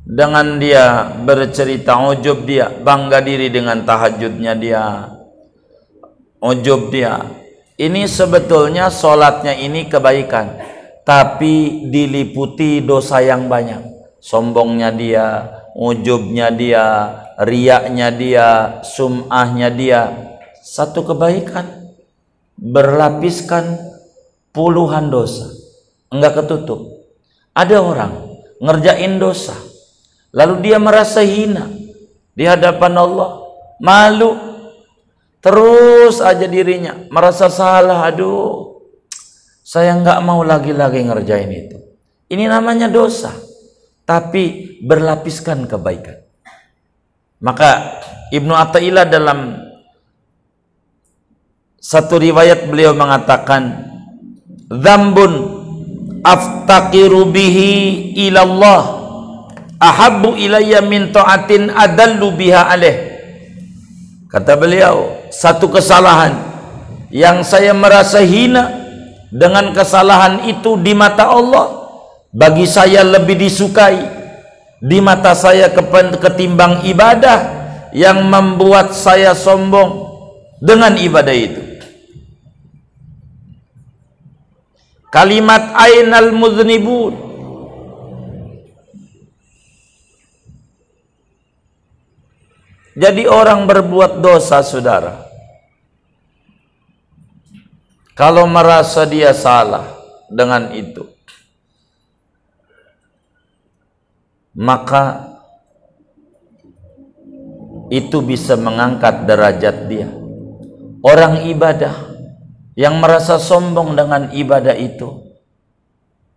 dengan dia bercerita, ujub dia, bangga diri dengan tahajudnya dia, ujub dia. Ini sebetulnya sholatnya ini kebaikan, tapi diliputi dosa yang banyak. Sombongnya dia, ujubnya dia, riaknya dia, sum'ahnya dia, satu kebaikan berlapiskan puluhan dosa, enggak ketutup. Ada orang ngerjain dosa, lalu dia merasa hina di hadapan Allah, malu, terus aja dirinya merasa salah. Aduh, saya nggak mau lagi ngerjain itu. Ini namanya dosa, tapi berlapiskan kebaikan. Maka Ibnu Athaillah dalam satu riwayat beliau mengatakan, dzambun aftaqiru bihi ilallah ahabbu ilayya min ta'atin adallu biha alaih. Kata beliau, satu kesalahan yang saya merasa hina dengan kesalahan itu di mata Allah, bagi saya lebih disukai di mata saya ketimbang ibadah yang membuat saya sombong dengan ibadah itu. Kalimat ainal mudznibun, jadi orang berbuat dosa, saudara, kalau merasa dia salah dengan itu, maka itu bisa mengangkat derajat dia. Orang ibadah yang merasa sombong dengan ibadah itu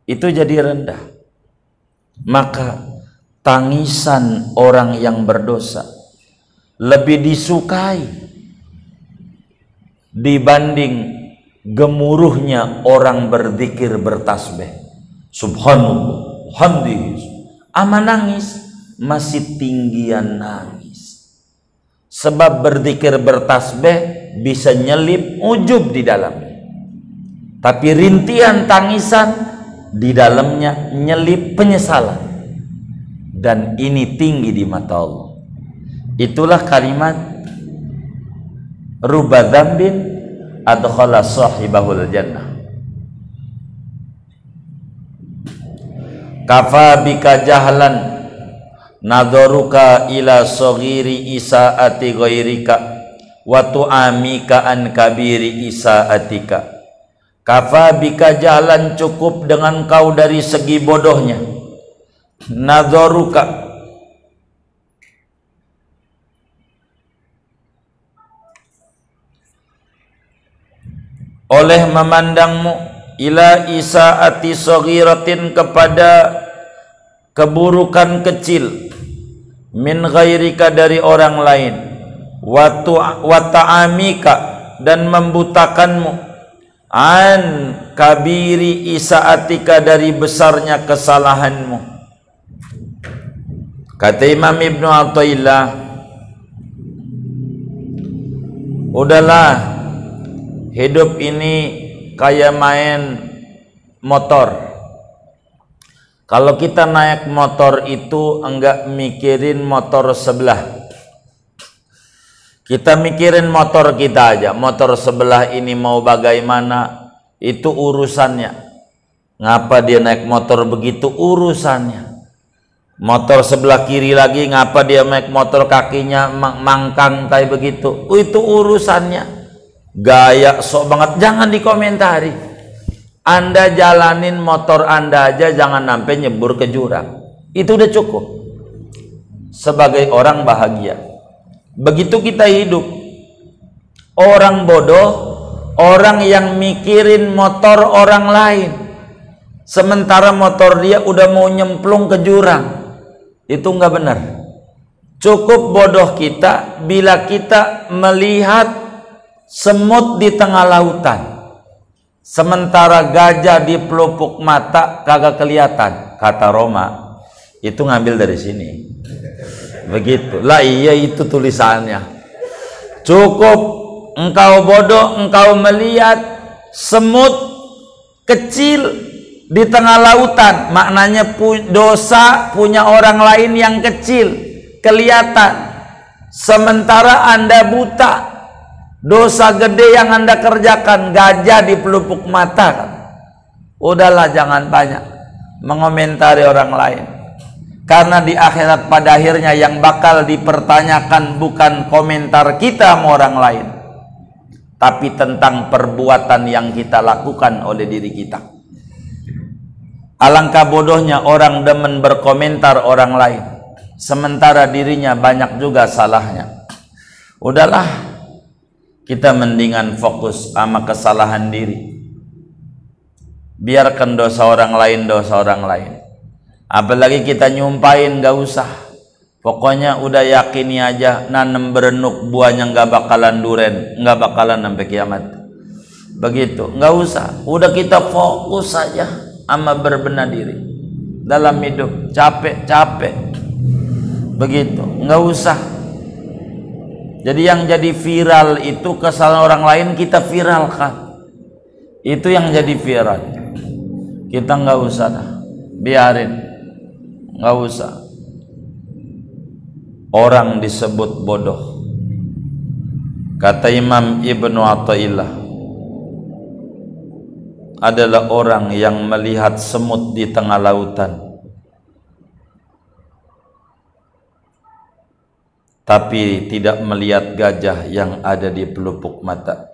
jadi rendah. Maka tangisan orang yang berdosa lebih disukai dibanding gemuruhnya orang berzikir bertasbih. Subhanallah, hamdih. Ama nangis masih tinggian nangis. Sebab berzikir bertasbih bisa nyelip ujub di dalamnya, tapi rintihan tangisan di dalamnya nyelip penyesalan, dan ini tinggi di mata Allah. Itulah kalimat ruba dzambin adkhala sahibahul jannah. Kafa bika jahlan nadharuka ila saghiri isaati ghairika wa tu'amika an kabiri isaatika. Kafa bika jalan, cukup dengan kau dari segi bodohnya. Nadharuka, oleh memandangmu, ila isaati saghiratin, kepada keburukan kecil, min ghairika, dari orang lain, wa ta'amika, dan membutakanmu, an kabiri isaatika, dari besarnya kesalahanmu. Kata Imam Ibnu Athaillah, udahlah, hidup ini kayak main motor. Kalau kita naik motor itu enggak mikirin motor sebelah, kita mikirin motor kita aja. Motor sebelah ini mau bagaimana, itu urusannya. Ngapa dia naik motor begitu, urusannya. Motor sebelah kiri lagi, ngapa dia naik motor kakinya mangkang kayak begitu, itu urusannya. Gaya sok banget, jangan dikomentari. Anda jalanin motor Anda aja, jangan sampai nyebur ke jurang. Itu udah cukup sebagai orang bahagia. Begitu kita hidup. Orang bodoh, orang yang mikirin motor orang lain, sementara motor dia udah mau nyemplung ke jurang. Itu enggak benar. Cukup bodoh kita bila kita melihat semut di tengah lautan, sementara gajah di pelupuk mata kagak kelihatan. Kata Roma, itu ngambil dari sini. Begitu. Lah iya, itu tulisannya. Cukup engkau bodoh, engkau melihat semut kecil di tengah lautan, maknanya dosa punya orang lain yang kecil kelihatan, sementara Anda buta. Dosa gede yang Anda kerjakan, gajah di pelupuk mata kan. Udahlah, jangan banyak mengomentari orang lain, karena di akhirat pada akhirnya yang bakal dipertanyakan bukan komentar kita sama orang lain, tapi tentang perbuatan yang kita lakukan oleh diri kita. Alangkah bodohnya orang demen berkomentar orang lain, sementara dirinya banyak juga salahnya. Udahlah, kita mendingan fokus sama kesalahan diri. Biarkan dosa orang lain, apalagi kita nyumpahin, gak usah. Pokoknya udah yakini aja, nanem berenuk buahnya gak bakalan duren, gak bakalan sampai kiamat. Begitu, gak usah. Udah kita fokus saja sama berbenah diri dalam hidup. Capek begitu, gak usah. Jadi yang jadi viral itu kesalahan orang lain kita viralkan, itu yang jadi viral. Kita nggak usah dah, biarin, nggak usah. Orang disebut bodoh, kata Imam Ibnu Athaillah, adalah orang yang melihat semut di tengah lautan, tapi tidak melihat gajah yang ada di pelupuk mata.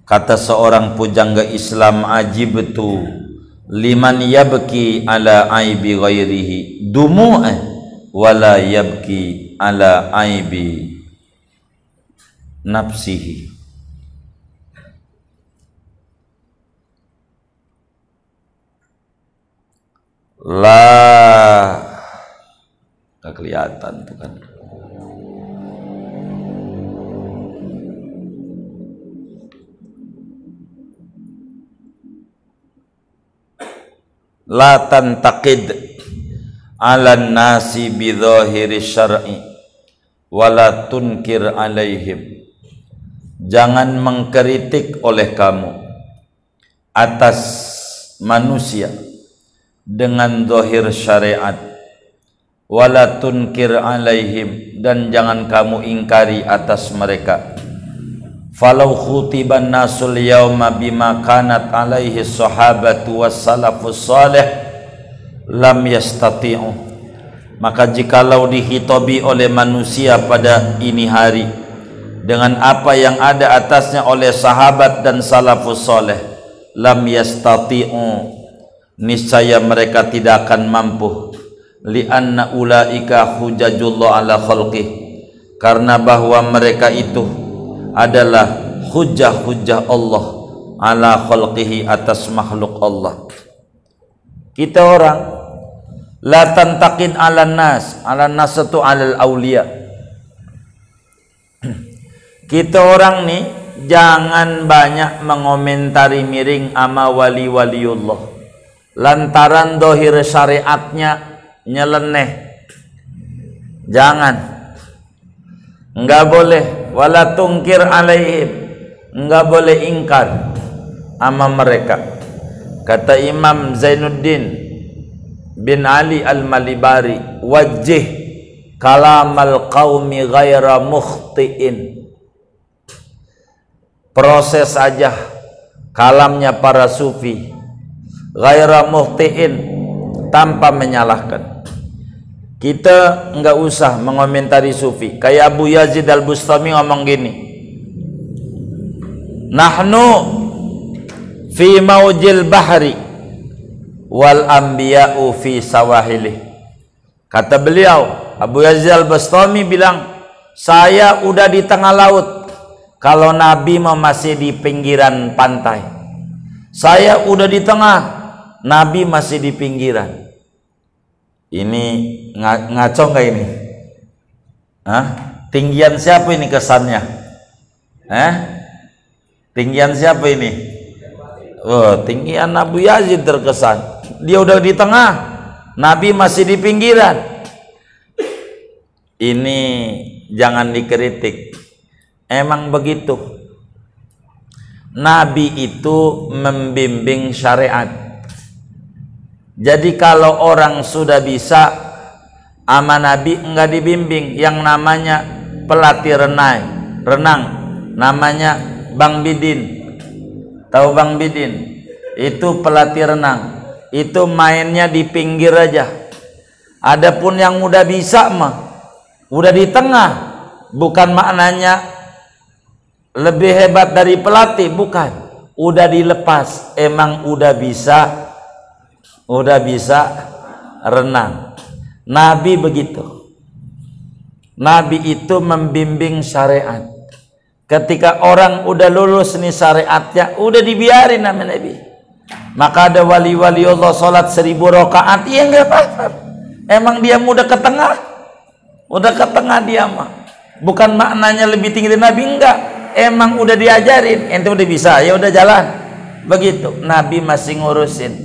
Kata seorang pujangga Islam, ajibtu liman yabki ala aibi ghairihi dumu'an wala yabki ala aibi nafsihi. Lah, gak kelihatan tuh kan. La tantaqid ala nasi bidhahiri syar'i wala tunkir alaihim. Jangan mengkritik oleh kamu atas manusia dengan zahir syariat, wala tunkir alaihim, dan jangan kamu ingkari atas mereka. Falau khutiban nasul yawma bima kanat alaihi sahabatu was salafus salih lam yastati'u. Maka jikalau dihitobi oleh manusia pada ini hari dengan apa yang ada atasnya oleh sahabat dan salafus salih, lam yastati'u, niscaya mereka tidak akan mampu. Lianna ulaika hujajullah ala khalqih, karena bahwa mereka itu adalah hujah-hujah Allah ala khalqihi, atas makhluk Allah. Kita orang la tantaqid ala nas itu alal awliya. Kita orang nih jangan banyak mengomentari miring ama wali-waliullah lantaran dohir syariatnya nyeleneh. Jangan, enggak boleh. Wala tungkir alaihim, enggak boleh ingkar sama mereka. Kata Imam Zainuddin bin Ali al-Malibari, wajih kalamal qaumi ghaira mukhtiin. Proses aja kalamnya para sufi ghaira mukhtiin, tanpa menyalahkan. Kita enggak usah mengomentari sufi. Kayak Abu Yazid al-Bustami ngomong gini, nahnu fi maujil bahri wal anbiya'u fi sawahili. Kata beliau, Abu Yazid al-Bustami bilang, saya udah di tengah laut kalau Nabi masih di pinggiran pantai. Saya udah di tengah, Nabi masih di pinggiran. Ini ngaco nggak ini? Hah? Tinggian siapa ini kesannya? Tinggian siapa ini? Oh, tinggian Abu Yazid terkesan. Dia udah di tengah, Nabi masih di pinggiran. Ini jangan dikritik. Emang begitu. Nabi itu membimbing syariat. Jadi kalau orang sudah bisa sama Nabi enggak dibimbing, yang namanya pelatih renang, namanya Bang Bidin. Tahu Bang Bidin? Itu pelatih renang. Itu mainnya di pinggir aja. Adapun yang udah bisa mah udah di tengah, Bukan maknanya lebih hebat dari pelatih, bukan. Udah dilepas, emang udah bisa renang. Nabi begitu. Nabi itu membimbing syariat. Ketika orang udah lulus nih syariatnya, udah dibiarin sama Nabi. Maka ada wali-wali Allah sholat 1000 rakaat, ya enggak apa-apa. Emang dia udah ke tengah dia mah. Bukan maknanya lebih tinggi dari Nabi, enggak. Emang udah diajarin, ente udah bisa, ya udah jalan. Begitu. Nabi masih ngurusin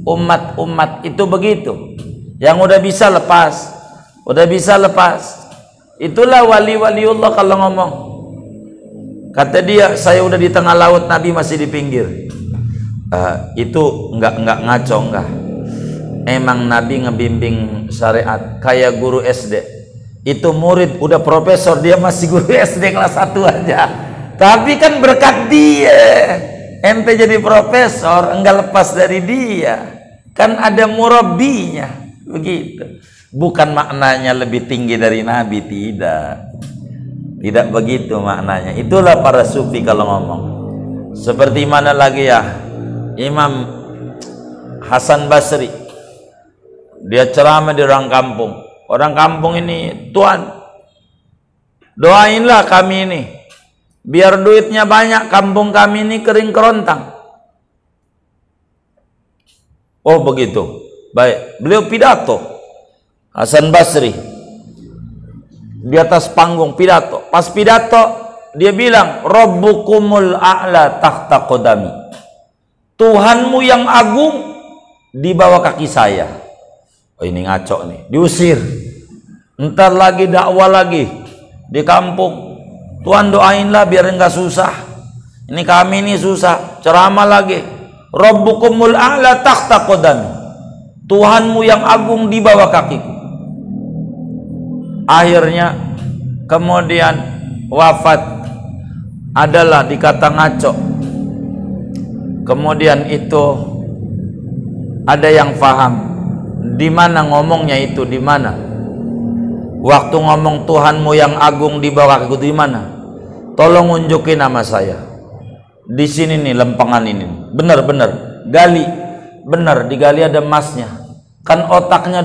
umat-umat itu begitu. Yang udah bisa lepas. Itulah wali-waliullah kalau ngomong. Kata dia, saya udah di tengah laut, Nabi masih di pinggir. Itu enggak ngaco, enggak. Emang Nabi ngebimbing syariat kayak guru SD. Itu murid udah profesor, dia masih guru SD kelas 1 aja. Tapi kan berkat dia, ente jadi profesor, enggak lepas dari dia. Kan ada murabbinya, begitu. Bukan maknanya lebih tinggi dari Nabi, tidak begitu maknanya. Itulah para sufi kalau ngomong. Seperti mana lagi ya, Imam Hasan Basri, dia ceramah di orang kampung ini, Tuhan doainlah kami ini biar duitnya banyak, kampung kami ini kering kerontang. Oh begitu, baik. Beliau pidato, Hasan Basri di atas panggung pidato. Pas pidato dia bilang, Rabbukumul a'la tahta qadami. Tuhanmu yang agung di bawah kaki saya. Oh ini ngaco nih, diusir. Ntar lagi dakwah lagi di kampung. Tuhan doainlah biar enggak susah. Ini kami ini susah. Ceramah lagi. Rabbukumul a'la tahta qadami. Tuhanmu yang agung di bawah kakiku. Akhirnya kemudian wafat adalah dikata ngaco. Kemudian itu ada yang paham di mana ngomongnya itu, di mana waktu ngomong Tuhanmu yang agung di bawah kakiku di mana? Tolong unjukin nama saya. Di sini nih lempengan ini. Bener gali. Bener digali ada emasnya. Kan otaknya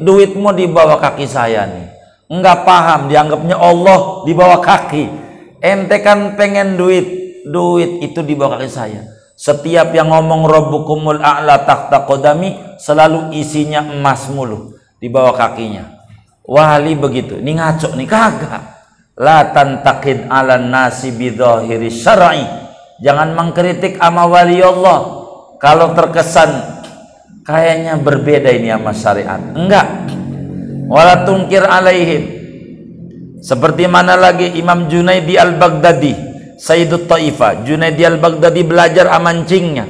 duitmu di bawah kaki saya nih. Enggak paham, dianggapnya Allah di bawah kaki. Ente kan pengen duit itu di bawah kaki saya. Setiap yang ngomong Rabbukumul a'la tahta qadami selalu isinya emas mulu di bawah kakinya. Wali begitu. Ini ngaco nih, kagak. La tantaqid 'alan nasi bidhahiri syar'i. Jangan mengkritik sama wali Allah kalau terkesan kayaknya berbeda ini sama syariat. Enggak. Wala tungkir alaihim. Seperti mana lagi Imam Junaidi al-Baghdadi, Sayyidut Taifah. Junaidi al-Baghdadi belajar amancingnya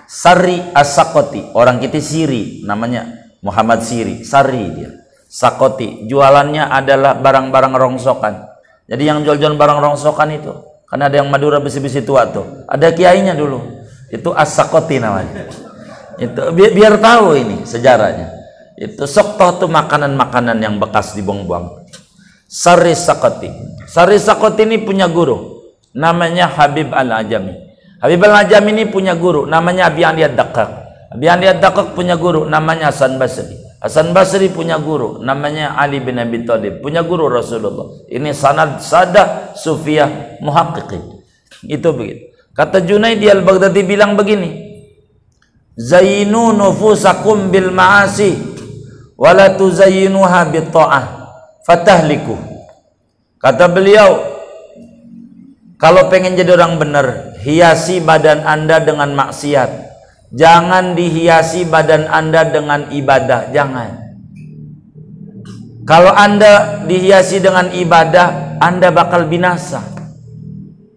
Sari As-Sakoti. Orang kita Siri, namanya Muhammad Siri. Sari dia, Sakoti. Jualannya adalah barang-barang rongsokan. Jadi yang jual-jual barang rongsokan itu, karena ada yang Madura besi-besi tua tuh, ada kiainya dulu. Itu As-Sakoti namanya. Itu biar tahu ini sejarahnya. Itu soktoh tuh makanan-makanan yang bekas dibuang-buang. Sari Sakoti. Sari Sakoti ini punya guru, namanya Habib Al-Ajami. Habib Al-Ajami ini punya guru, namanya Abi Ali Ad-Daqqaq. Abi Ali Ad-Daqqaq punya guru, namanya Hasan Basri. Hasan Basri punya guru, namanya Ali bin Abi Thalib. Punya guru Rasulullah. Ini sanad sadah sufiyah muhaqqiqin. Itu begitu. Kata Junaidi al-Baghdadi bilang begini, Zainu nufusakum bil ma'asi wala tuzayyinuha bit ta'ah fatahliku. Kata beliau, kalau pengen jadi orang benar, hiasi badan Anda dengan maksiat. Jangan dihiasi badan Anda dengan ibadah, jangan. Kalau Anda dihiasi dengan ibadah, Anda bakal binasa.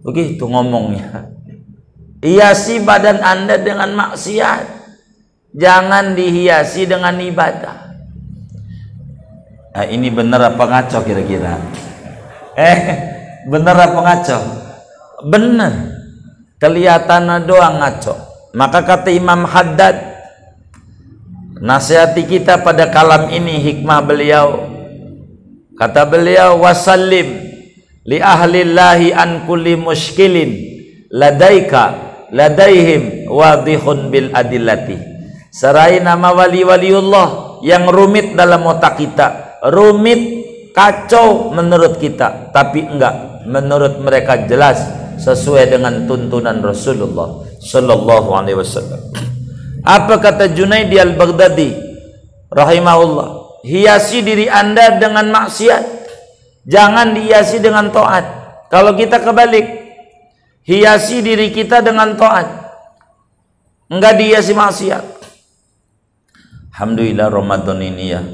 Begitu ngomongnya. Hiasi badan Anda dengan maksiat, jangan dihiasi dengan ibadah. Nah, ini benar apa ngaco kira-kira? Benar apa ngaco? Benar. Kelihatan doang ngaco. Maka kata Imam Haddad, nasihati kita pada kalam ini hikmah beliau. Kata beliau, wasallim li ahlillahi an kulli muskilin ladaihim wadihun bil adillati. Serai nama wali-waliullah yang rumit dalam otak kita, rumit kacau menurut kita, tapi enggak, menurut mereka jelas sesuai dengan tuntunan Rasulullah sallallahu alaihi wasallam. Apa kata Junaidi al-Baghdadi rahimahullah? Hiasi diri Anda dengan maksiat, jangan dihiasi dengan taat. Kalau kita kebalik, hiasi diri kita dengan taat, enggak dihiasi maksiat. Alhamdulillah Ramadan ini ya,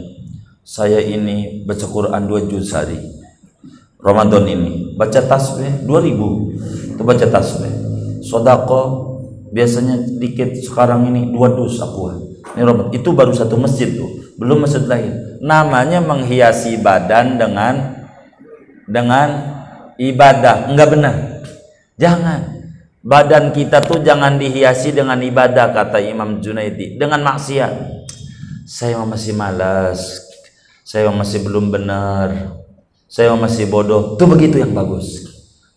saya ini baca Quran 2 juz sehari. Ramadan ini baca tasbih 2000, itu baca tasbih. Sedekah biasanya sedikit, sekarang ini 2 dus aku. Ini Ramadan, itu baru satu masjid tuh, belum masjid lain. Namanya menghiasi badan dengan ibadah, enggak benar. Jangan. Badan kita tuh jangan dihiasi dengan ibadah, kata Imam Junaidi, dengan maksiat. Saya masih malas, saya masih belum benar, saya masih bodoh. Itu begitu yang bagus.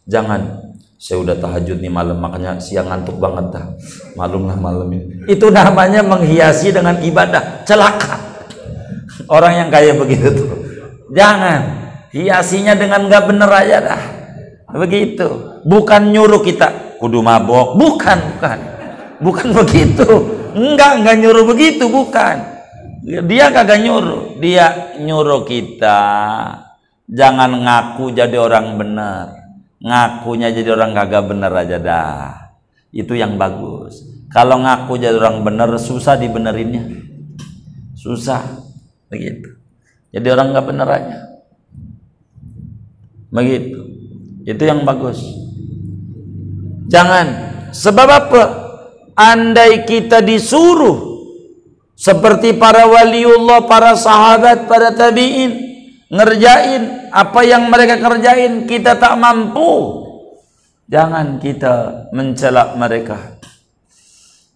Jangan, saya udah tahajud nih malam, makanya siang ngantuk banget dah. Malumlah malam ini. Itu namanya menghiasi dengan ibadah. Celaka orang yang kayak begitu tuh. Jangan, hiasinya dengan nggak bener aja dah. Begitu. Bukan nyuruh kita kudu mabok, bukan begitu. Enggak nyuruh begitu, bukan. Dia kagak nyuruh, dia nyuruh kita jangan ngaku jadi orang benar, ngakunya jadi orang kagak benar aja dah. Itu yang bagus. Kalau ngaku jadi orang benar susah dibenerinnya, susah begitu. Jadi orang nggak benar aja, begitu. Itu yang bagus. Jangan, sebab apa? Andai kita disuruh seperti para waliullah, para sahabat, para tabi'in, ngerjain apa yang mereka kerjain, kita tak mampu. Jangan kita mencela mereka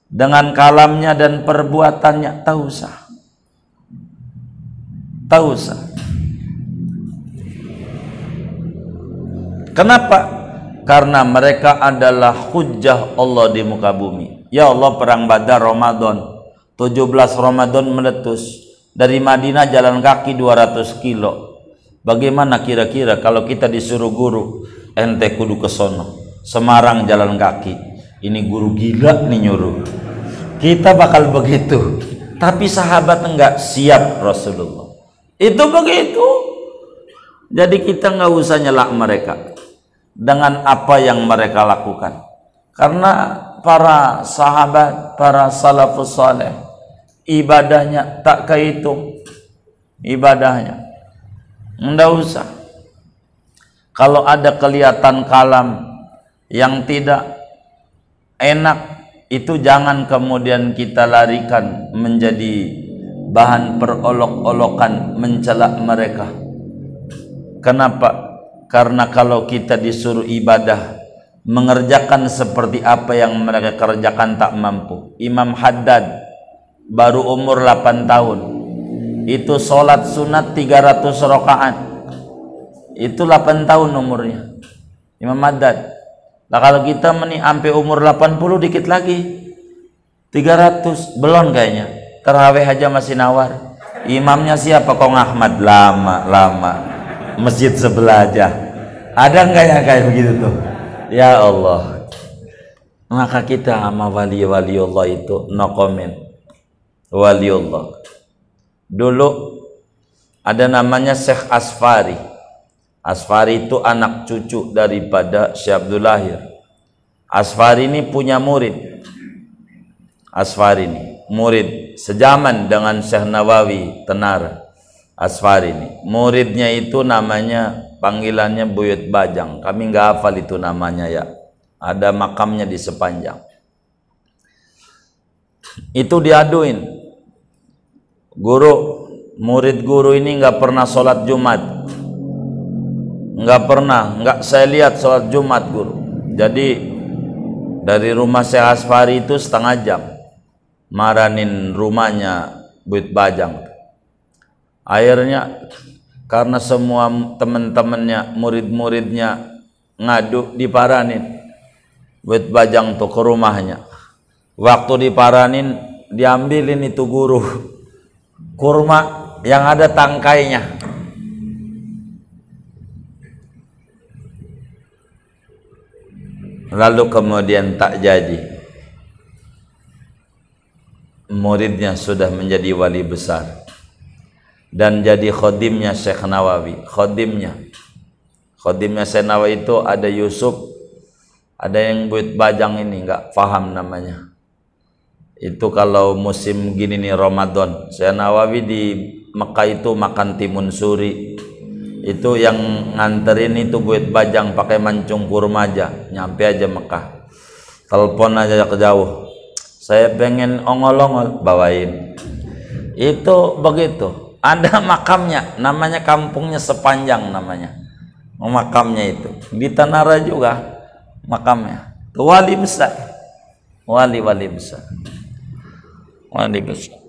dengan kalamnya dan perbuatannya. Tak usah. Kenapa? Karena mereka adalah hujjah Allah di muka bumi. Ya Allah, perang Badar Ramadan 17 Ramadan meletus, dari Madinah jalan kaki 200 kilo. Bagaimana kira-kira kalau kita disuruh guru, ente kudu ke sono, Semarang jalan kaki, ini guru gila nih nyuruh. Kita bakal begitu. Tapi sahabat enggak, siap Rasulullah. Itu begitu. Jadi kita enggak usah nyelak mereka dengan apa yang mereka lakukan. Karena para sahabat, para salafus saleh, ibadahnya tak kehitung. Ibadahnya enggak usah. Kalau ada kelihatan kalam yang tidak enak, itu jangan kemudian kita larikan menjadi bahan perolok-olokan, mencela mereka. Kenapa? Karena kalau kita disuruh ibadah, mengerjakan seperti apa yang mereka kerjakan tak mampu. Imam Haddad baru umur 8 tahun, itu sholat sunat 300 rakaat, itu 8 tahun umurnya Imam Haddad. Nah kalau kita sampai umur 80 dikit lagi, 300 belum kayaknya. Tarawih aja masih nawar. Imamnya siapa? Kong Ahmad, lama masjid sebelah aja. Ada nggak yang kayak begitu tuh? Ya Allah. Maka kita sama wali-waliullah itu no comment. Waliullah. Dulu ada namanya Syekh Asfari. Asfari itu anak cucu daripada Syekh Abdul Lahir. Asfari ini punya murid. Asfari ini murid sejaman dengan Syekh Nawawi Tenara. Asfari ini muridnya itu namanya, panggilannya Buyut Bajang. Kami nggak hafal itu namanya ya. Ada makamnya di Sepanjang. Itu diaduin. Murid guru ini nggak pernah sholat Jumat. Nggak saya lihat sholat Jumat guru. Jadi dari rumah Syekh Asfari itu setengah jam maranin rumahnya Buyut Bajang. Akhirnya karena semua teman-temannya, murid-muridnya ngadu diparanin. Buat Bajang tuh ke rumahnya. Waktu diparanin, diambilin itu guru kurma yang ada tangkainya. Lalu kemudian tak jadi. Muridnya sudah menjadi wali besar dan jadi khodimnya Syekh Nawawi. Khodimnya Syekh Nawawi itu ada Yusuf, ada yang buat Bajang ini nggak paham namanya. Itu kalau musim gini nih Ramadan, Syekh Nawawi di Mekah itu makan timun suri. Itu yang nganterin itu buat Bajang pakai mancung kurma aja, nyampe aja Mekah. Telepon aja ke jauh. Saya pengen ongol-ongol, bawain. Itu begitu. Ada makamnya, namanya kampungnya Sepanjang namanya. Makamnya itu di Tanara juga makamnya. Wali besar, wali besar.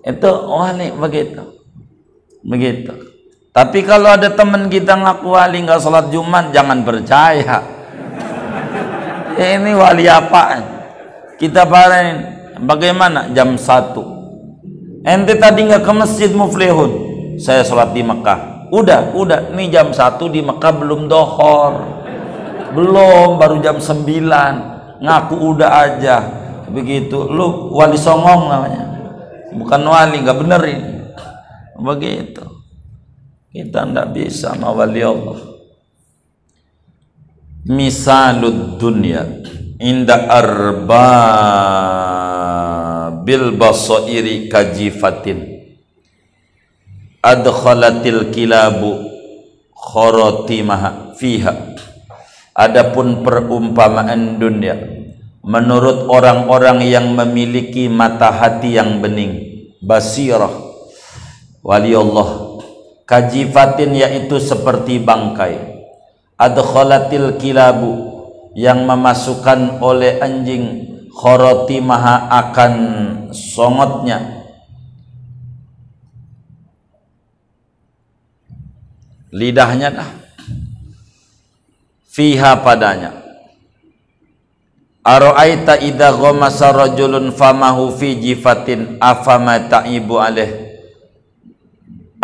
Itu wali begitu. Tapi kalau ada teman kita ngaku wali nggak sholat Jumat, jangan percaya. Ini wali apaan? Kita parahin. Bagaimana? Jam 1. Ente tadi nggak ke masjid Muflihun? Saya sholat di Mekah. Udah. Ini jam 1 di Mekah belum dohor. Belum, baru jam 9. Ngaku udah aja. Begitu. Lu wali songong namanya. Bukan wali, nggak bener ini. Begitu. Kita nggak bisa sama wali Allah. Misalud dunya inda bil basairi kajifatin adkhalatil kilabu kharatimah fiha. Adapun perumpamaan dunia menurut orang-orang yang memiliki mata hati yang bening, basirah, wali Allah, kajifatin yaitu seperti bangkai, adkhalatil kilabu yang memasukkan oleh anjing, kharatimah akan songotnya, lidahnya dah, fiha padanya. Ara'aita idza ghamasa rajulun famahu fi jifatin afama ta'ibu alaih.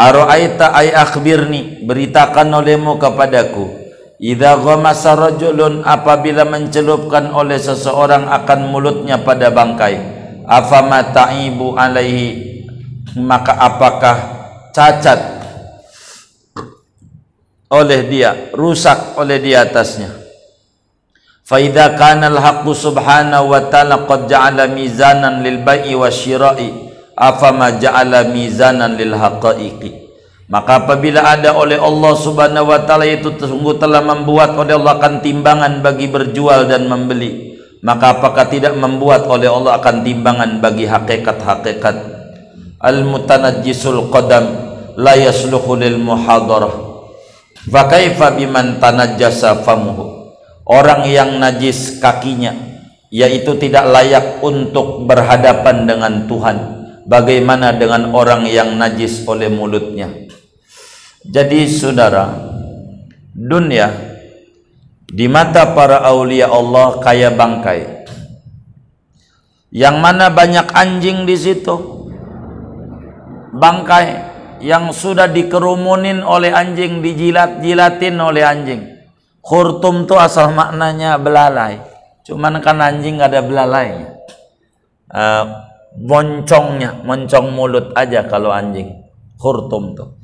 Ara'aita ay akhbirni, beritakan olehmu kepadaku, idza ghamasa rajulun, apabila mencelupkan oleh seseorang akan mulutnya pada bangkai, afama ta'ibu alaihi, maka apakah cacat oleh dia, rusak oleh dia atasnya. Fa idza kana al-haqqu subhanahu wa ta'ala qad ja'ala mizanan lil bai'i wasyira'i afama ja'ala mizanan lil haqa'iqi. Maka apabila ada oleh Allah subhanahu wa ta'ala itu sungguh telah membuat oleh Allah akan timbangan bagi berjual dan membeli, maka apakah tidak membuat oleh Allah akan timbangan bagi hakikat-hakikat. Al-mutanajjisul qadam la yasluhu lil muhadarah fa kaifa biman tanajjasa famuhu. Orang yang najis kakinya, yaitu tidak layak untuk berhadapan dengan Tuhan, bagaimana dengan orang yang najis oleh mulutnya? Jadi saudara, dunia di mata para aulia Allah kayak bangkai, yang mana banyak anjing di situ. Bangkai yang sudah dikerumunin oleh anjing, dijilat-jilatin oleh anjing. Khurtum itu asal maknanya belalai, cuman kan anjing gak ada belalainya. Moncong mulut aja kalau anjing. Khurtum tuh.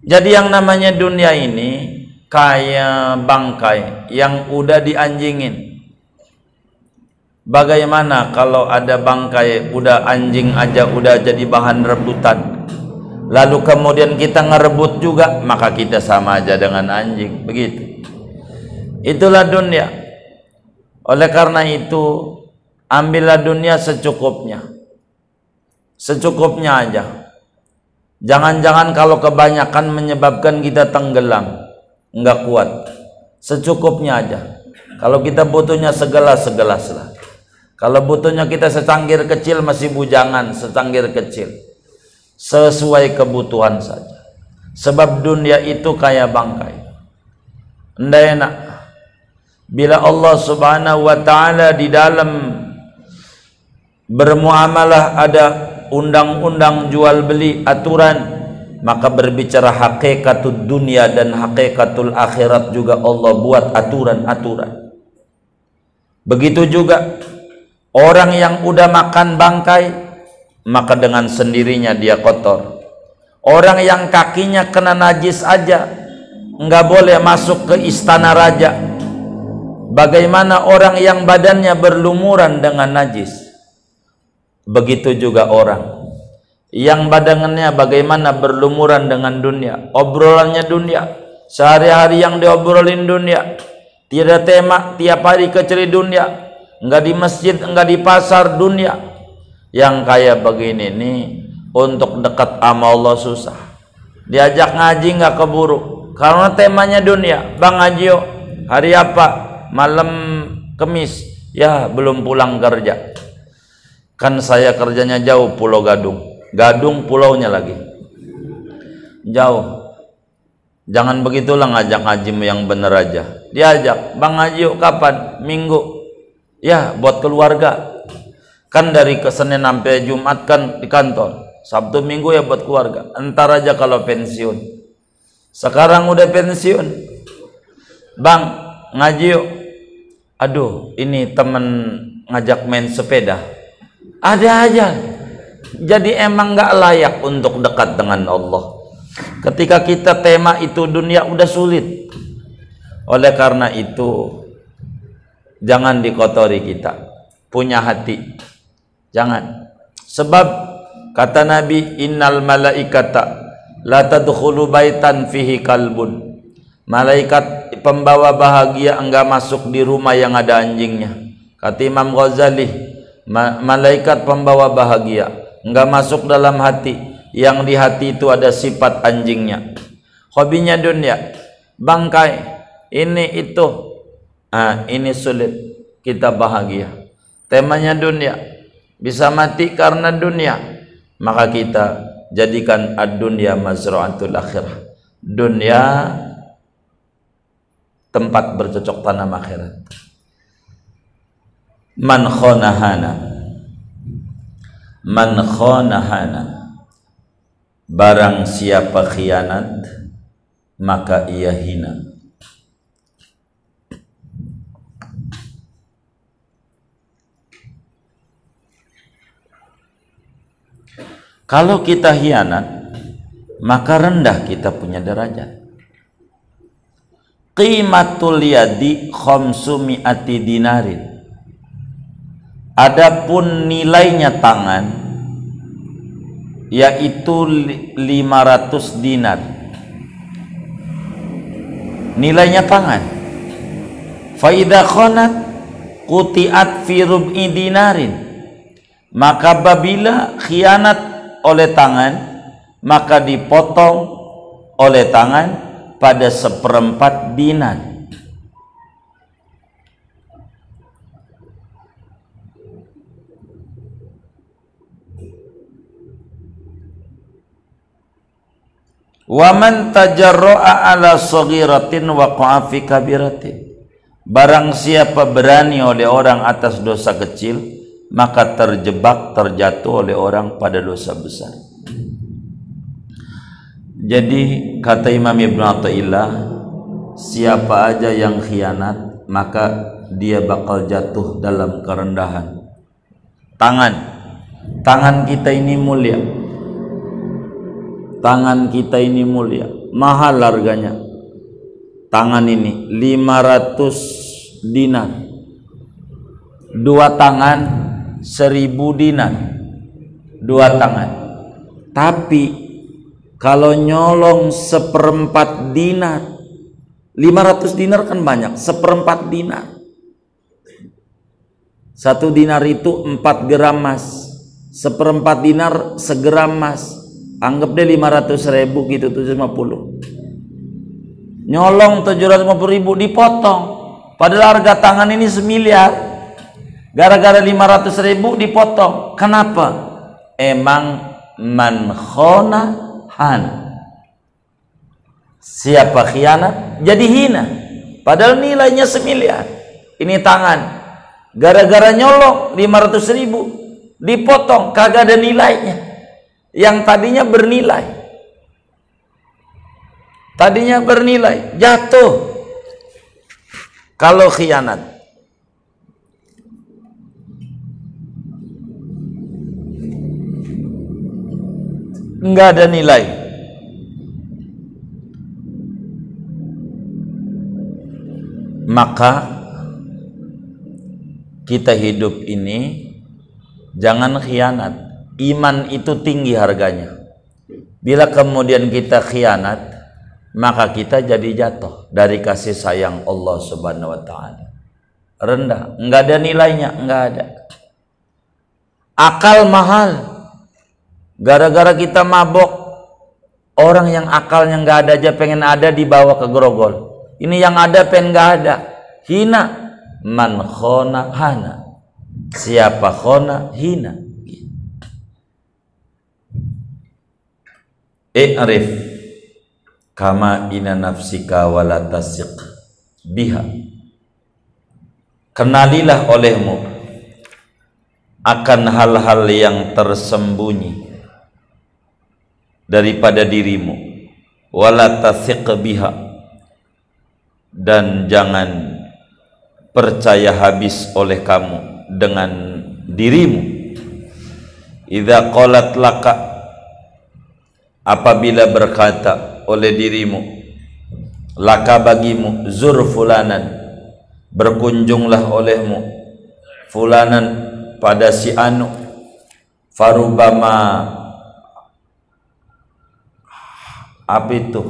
Jadi yang namanya dunia ini kayak bangkai yang udah dianjingin. Bagaimana kalau ada bangkai udah anjing aja udah jadi bahan rebutan, lalu kemudian kita ngerebut juga, maka kita sama aja dengan anjing. Begitu. Itulah dunia. Oleh karena itu, ambillah dunia secukupnya. Secukupnya aja. Jangan-jangan kalau kebanyakan menyebabkan kita tenggelam, enggak kuat. Secukupnya aja. Kalau kita butuhnya segelas lah. Kalau butuhnya kita secangkir kecil, masih bujangan secangkir kecil. Sesuai kebutuhan saja. Sebab dunia itu kayak bangkai. Ndak enak bila Allah Subhanahu wa taala di dalam bermuamalah ada undang-undang jual beli, aturan, maka berbicara hakikatul dunia dan hakikatul akhirat juga Allah buat aturan-aturan. Begitu juga orang yang udah makan bangkai, maka dengan sendirinya dia kotor. Orang yang kakinya kena najis aja nggak boleh masuk ke istana raja. Bagaimana orang yang badannya berlumuran dengan najis? Begitu juga orang yang badannya bagaimana berlumuran dengan dunia, obrolannya dunia, sehari-hari yang diobrolin dunia, tidak tema tiap hari keceri dunia, nggak di masjid, nggak di pasar, dunia. Yang kayak begini nih untuk dekat sama Allah susah. Diajak ngaji nggak keburu karena temanya dunia. Bang Haji yuk, hari apa? Malam Kemis. Ya belum pulang kerja. Kan saya kerjanya jauh, Pulau Gadung. Gadung pulaunya lagi jauh. Jangan begitulah ngajak ngajimu yang bener aja. Diajak, Bang Haji yuk kapan? Minggu. Ya buat keluarga. Kan dari Senin sampai Jumat kan di kantor. Sabtu Minggu ya buat keluarga. Entar aja kalau pensiun. Sekarang udah pensiun. Bang ngaji yuk. Aduh ini temen ngajak main sepeda. Ada aja. Jadi emang nggak layak untuk dekat dengan Allah. Ketika kita tema itu dunia udah sulit. Oleh karena itu jangan dikotori kita punya hati. Jangan. Sebab kata Nabi, innal malaikata la tadkhulu baitan fihi kalbun. Malaikat pembawa bahagia enggak masuk di rumah yang ada anjingnya. Kata Imam Ghazali, malaikat pembawa bahagia enggak masuk dalam hati yang di hati itu ada sifat anjingnya. Hobinya dunia, bangkai, ini itu. Ini sulit kita bahagia. Temanya dunia, bisa mati karena dunia. Maka kita jadikan ad-dunya mazra'atul akhirah. Dunia tempat bercocok tanam akhirat. Man khonahana, barang siapa khianat maka ia hina. Kalau kita hianat, maka rendah kita punya derajat. Qimatul yadi khamsumi'ati dinarin. Adapun nilainya tangan yaitu 500 dinar. Nilainya tangan. Fa idza khanat quti'at fi rub'i dinarin. Maka apabila khianat oleh tangan, maka dipotong oleh tangan pada 1/4 dinar. Wa man tajarra'a ala saghiratin waqa'a fi kabiratin. Barang siapa berani oleh orang atas dosa kecil, maka terjebak, terjatuh oleh orang pada dosa besar. Jadi kata Imam Ibn Athaillah, siapa aja yang khianat maka dia bakal jatuh dalam kerendahan. Tangan kita ini mulia. Tangan kita ini mulia, mahal harganya. Tangan ini 500 dinar. 2 tangan 1000 dinar. 2 tangan. Tapi kalau nyolong 1/4 dinar, 500 dinar kan banyak, 1/4 dinar. 1 dinar itu 4 gram emas. 1/4 dinar 1 gram emas. Anggap deh 500.000 gitu, 750. Nyolong 750.000 dipotong. Padahal harga tangan ini 1 miliar. Gara-gara 500.000 dipotong. Kenapa? Emang man khonahana. Siapa khianat jadi hina, padahal nilainya semiliar. Ini tangan, gara-gara nyolong 500.000 dipotong, kagak ada nilainya. Yang tadinya bernilai jatuh kalau khianat. Enggak ada nilai. Maka kita hidup ini jangan khianat. Iman itu tinggi harganya. Bila kemudian kita khianat, maka kita jadi jatuh dari kasih sayang Allah Subhanahu wa taala. Rendah, enggak ada nilainya, enggak ada. Akal mahal. Gara-gara kita mabok, orang yang akalnya enggak ada aja pengen ada, dibawa ke grogol. Ini yang ada pengen enggak ada. Hina. Man khona hana. Siapa khona hina. I'rif kama ina nafsika wala tasiq biha. Kenalilah olehmu akan hal-hal yang tersembunyi daripada dirimu, wala tasiq biha, dan jangan percaya habis oleh kamu dengan dirimu. Idza qalat laka, apabila berkata oleh dirimu, laka bagimu, zur fulanan, berkunjunglah olehmu fulanan pada si anu, farubama, apa itu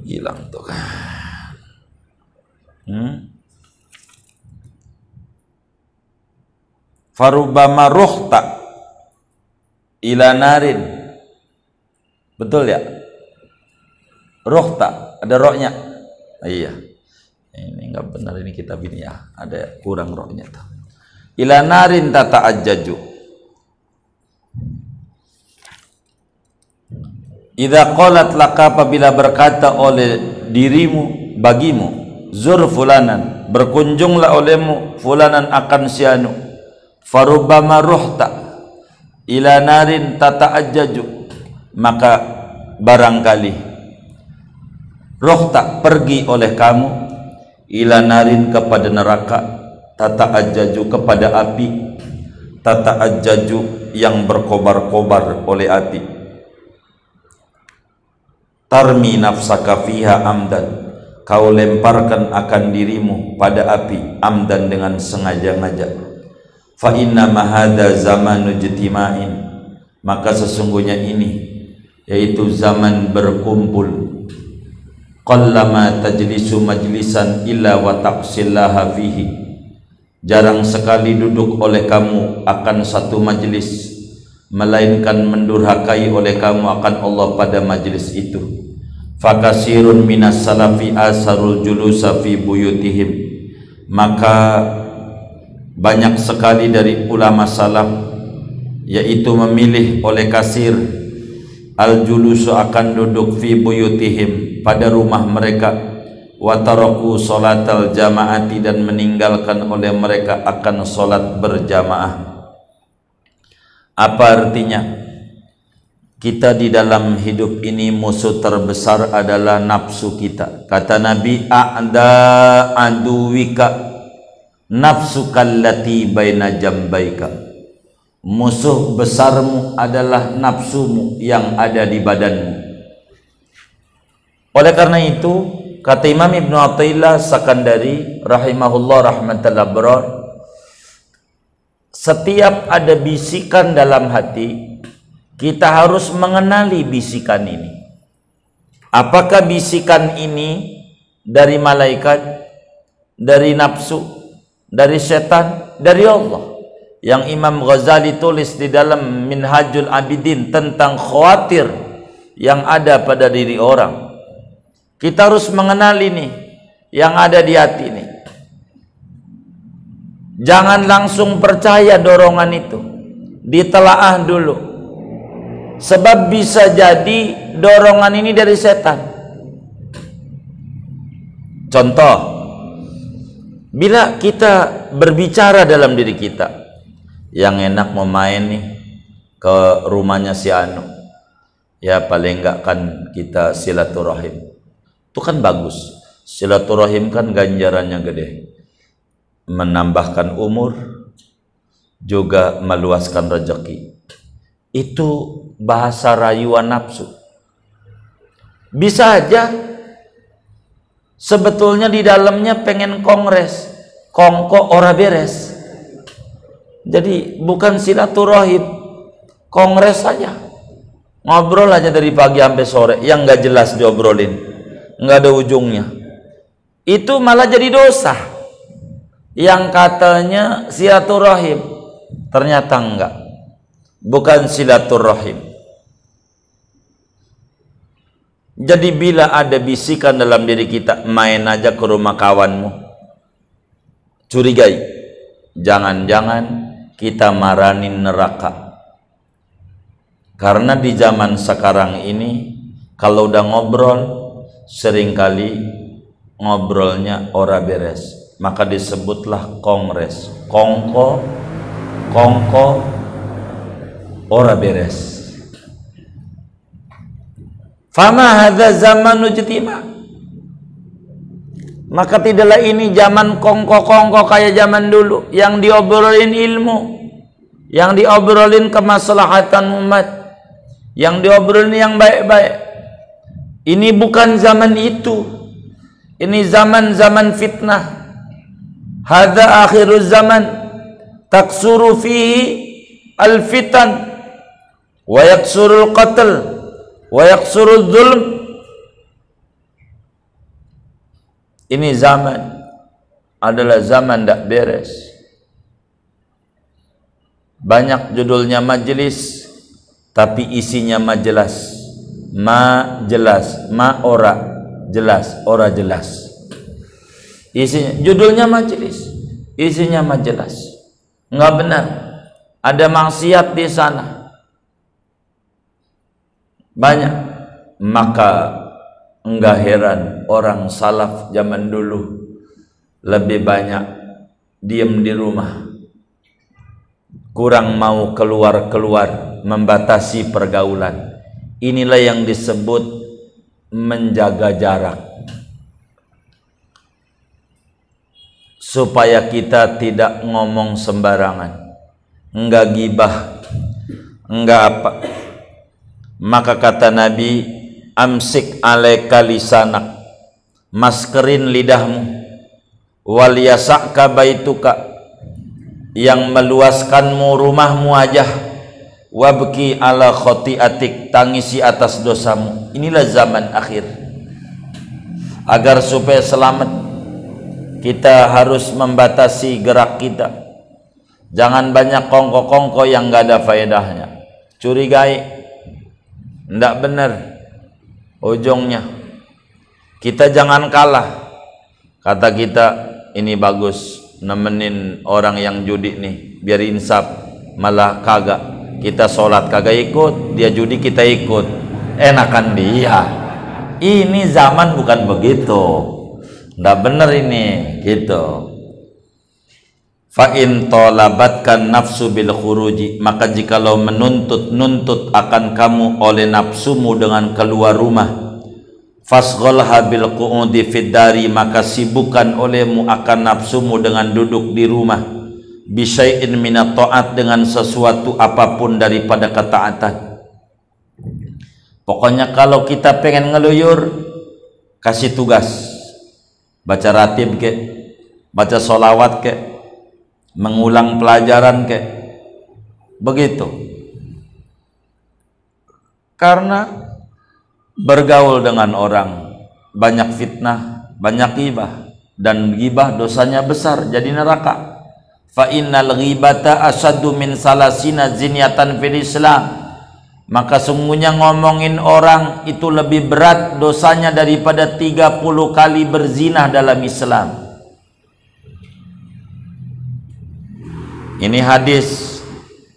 hilang tuh kan, farubama ruhta ila narin, betul ya? Ruhta ada rohnya. Iya, ini enggak benar, ini kitab ini ya, ada kurang rohnya tuh. Ila narin tata'ajjaju, idza qalat laka, apabila berkata oleh dirimu bagimu, zur fulanan, berkunjunglah olehmu fulanan akan sianu, farubbama ruhta ila narin tata'ajjaju, maka barangkali ruhta pergi oleh kamu, ila narin kepada neraka, tata'ajjaju kepada api, tata'ajjaju yang berkobar-kobar oleh api, tarmi nafsaka fiha amdan, kau lemparkan akan dirimu pada api, amdan dengan sengaja-ngaja. Fa inna mahada zamanu jtima'in, maka sesungguhnya ini yaitu zaman berkumpul. Qallama tajlisu majlisan illa wa taqsillaha fihi, jarang sekali duduk oleh kamu akan satu majlis melainkan mendurhakai oleh kamu akan Allah pada majlis itu. Fakasirun minas salafi asarul julusa fi buyutihim, maka banyak sekali dari ulama salaf yaitu memilih oleh kasir al-julusu akan duduk fi buyutihim pada rumah mereka, wa taraku salatal jamaati, dan meninggalkan oleh mereka akan salat berjamaah. Apa artinya? Kita di dalam hidup ini musuh terbesar adalah nafsu kita. Kata Nabi, a'da aduwika nafsukallati baina jambaika, musuh besarmu adalah nafsumu yang ada di badanmu. Oleh karena itu, kata Imam Ibnu Athaillah Sakandari rahimahullah rahmatal abrar, setiap ada bisikan dalam hati, kita harus mengenali bisikan ini. Apakah bisikan ini dari malaikat, dari nafsu, dari setan, dari Allah? Yang Imam Ghazali tulis di dalam Minhajul Abidin tentang khawatir yang ada pada diri orang. Kita harus mengenal ini yang ada di hati ini. Jangan langsung percaya dorongan itu, ditelaah dulu. Sebab bisa jadi dorongan ini dari setan. Contoh, bila kita berbicara dalam diri kita, yang enak mau main nih ke rumahnya si Anu, ya paling enggak kan kita silaturahim. Itu kan bagus. Silaturahim kan ganjarannya gede, menambahkan umur, juga meluaskan rezeki. Itu bahasa rayuan nafsu. Bisa aja sebetulnya di dalamnya pengen kongres, kongko ora beres. Jadi bukan silaturahim, kongres saja, ngobrol aja dari pagi sampai sore, yang nggak jelas diobrolin, nggak ada ujungnya. Itu malah jadi dosa. Yang katanya silaturahim, ternyata enggak, bukan silaturahim. Jadi bila ada bisikan dalam diri kita, main aja ke rumah kawanmu, curigai, jangan-jangan kita maranin neraka. Karena di zaman sekarang ini, kalau udah ngobrol, seringkali ngobrolnya ora beres, maka disebutlah kongres, kongko ora beres. Fama hadza zamanu ijtima. Maka tidaklah ini zaman kongko kayak zaman dulu, yang diobrolin ilmu, yang diobrolin kemaslahatan umat, yang diobrolin yang baik-baik. Ini bukan zaman itu. Ini zaman-zaman fitnah. Hadza akhiruz zaman taksuru fihi al-fitan wa yaksurul qatl wa yaksurul zulm. Ini zaman adalah zaman tak beres. Banyak judulnya majelis, tapi isinya majelas. Ma jelas, ma ora jelas, ora jelas. Isinya judulnya majelis, isinya majelas. Enggak benar. Ada maksiat di sana. Banyak. Maka enggak heran orang salaf zaman dulu lebih banyak diam di rumah, kurang mau keluar-keluar, membatasi pergaulan. Inilah yang disebut menjaga jarak, supaya kita tidak ngomong sembarangan, enggak gibah, enggak apa. Maka kata Nabi, amsik alaika lisanak, maskerin lidahmu, wal yasa'ka baituka, yang meluaskanmu rumahmu aja, wabki ala khotiatik, tangisi atas dosamu. Inilah zaman akhir. Agar supaya selamat, kita harus membatasi gerak kita. Jangan banyak kongko-kongko yang gak ada faedahnya. Curigai, ndak benar ujungnya. Kita jangan kalah. Kata kita, ini bagus, nemenin orang yang judi nih, biar insaf. Malah kagak. Kita sholat kagak ikut, dia judi kita ikut, enakan dia. Ini zaman bukan begitu, ndak bener ini gitu. Fa in talabatkan nafsu bil khuruji, maka jikalau menuntut akan kamu oleh nafsumu dengan keluar rumah, fasghalha bil qu'udi fid dari, maka sibukkan olehmu akan nafsumu dengan duduk di rumah, bisyai'in minat ta'at, dengan sesuatu apapun daripada ketaatan. Pokoknya kalau kita pengen ngeluyur, kasih tugas, baca ratib ke, baca solawat ke, mengulang pelajaran ke, begitu. Karena bergaul dengan orang, banyak fitnah, banyak ghibah, dan ghibah dosanya besar, jadi neraka. Fa innal ghibata asaddu min salasina zinyatan fil Islam, maka sungguhnya ngomongin orang itu lebih berat dosanya daripada 30 kali berzinah dalam Islam. Ini hadis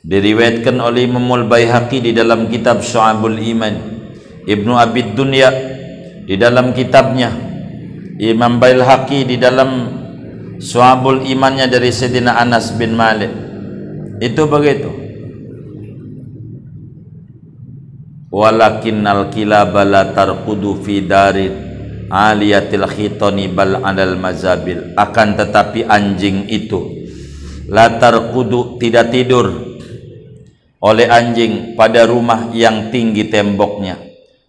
Diriwayatkan oleh Imam Al-Baihaqi di dalam kitab Syu'abul Iman, Ibnu Abi Dunya di dalam kitabnya, Imam Baihaqi di dalam Syu'abul Imannya dari Sayyidina Anas bin Malik. Itu begitu. Walakinnal kilaba la tarqudu fi darin aliyatil khitani bal 'alal mazabil. Akan tetapi anjing itu la tarqudu, tidak tidur oleh anjing pada rumah yang tinggi temboknya,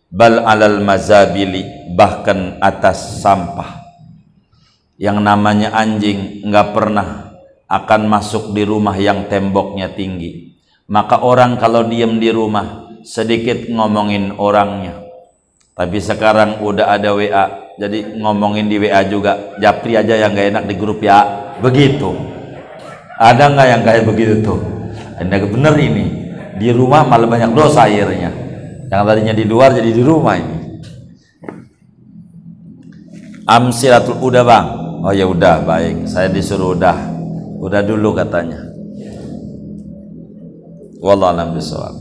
bal 'alal mazabili, bahkan atas sampah. Yang namanya anjing enggak pernah akan masuk di rumah yang temboknya tinggi. Maka orang kalau diam di rumah sedikit ngomongin orangnya. Tapi sekarang udah ada WA, jadi ngomongin di WA juga. Japri aja yang gak enak di grup ya, begitu. Ada nggak yang kayak begitu tuh? Ada bener ini. Di rumah malah banyak dosa akhirnya. Yang tadinya di luar jadi di rumah ini. Amsilatul udah bang. Oh ya udah, baik. Saya disuruh udah dulu katanya. Wallahu a'lam bishawab.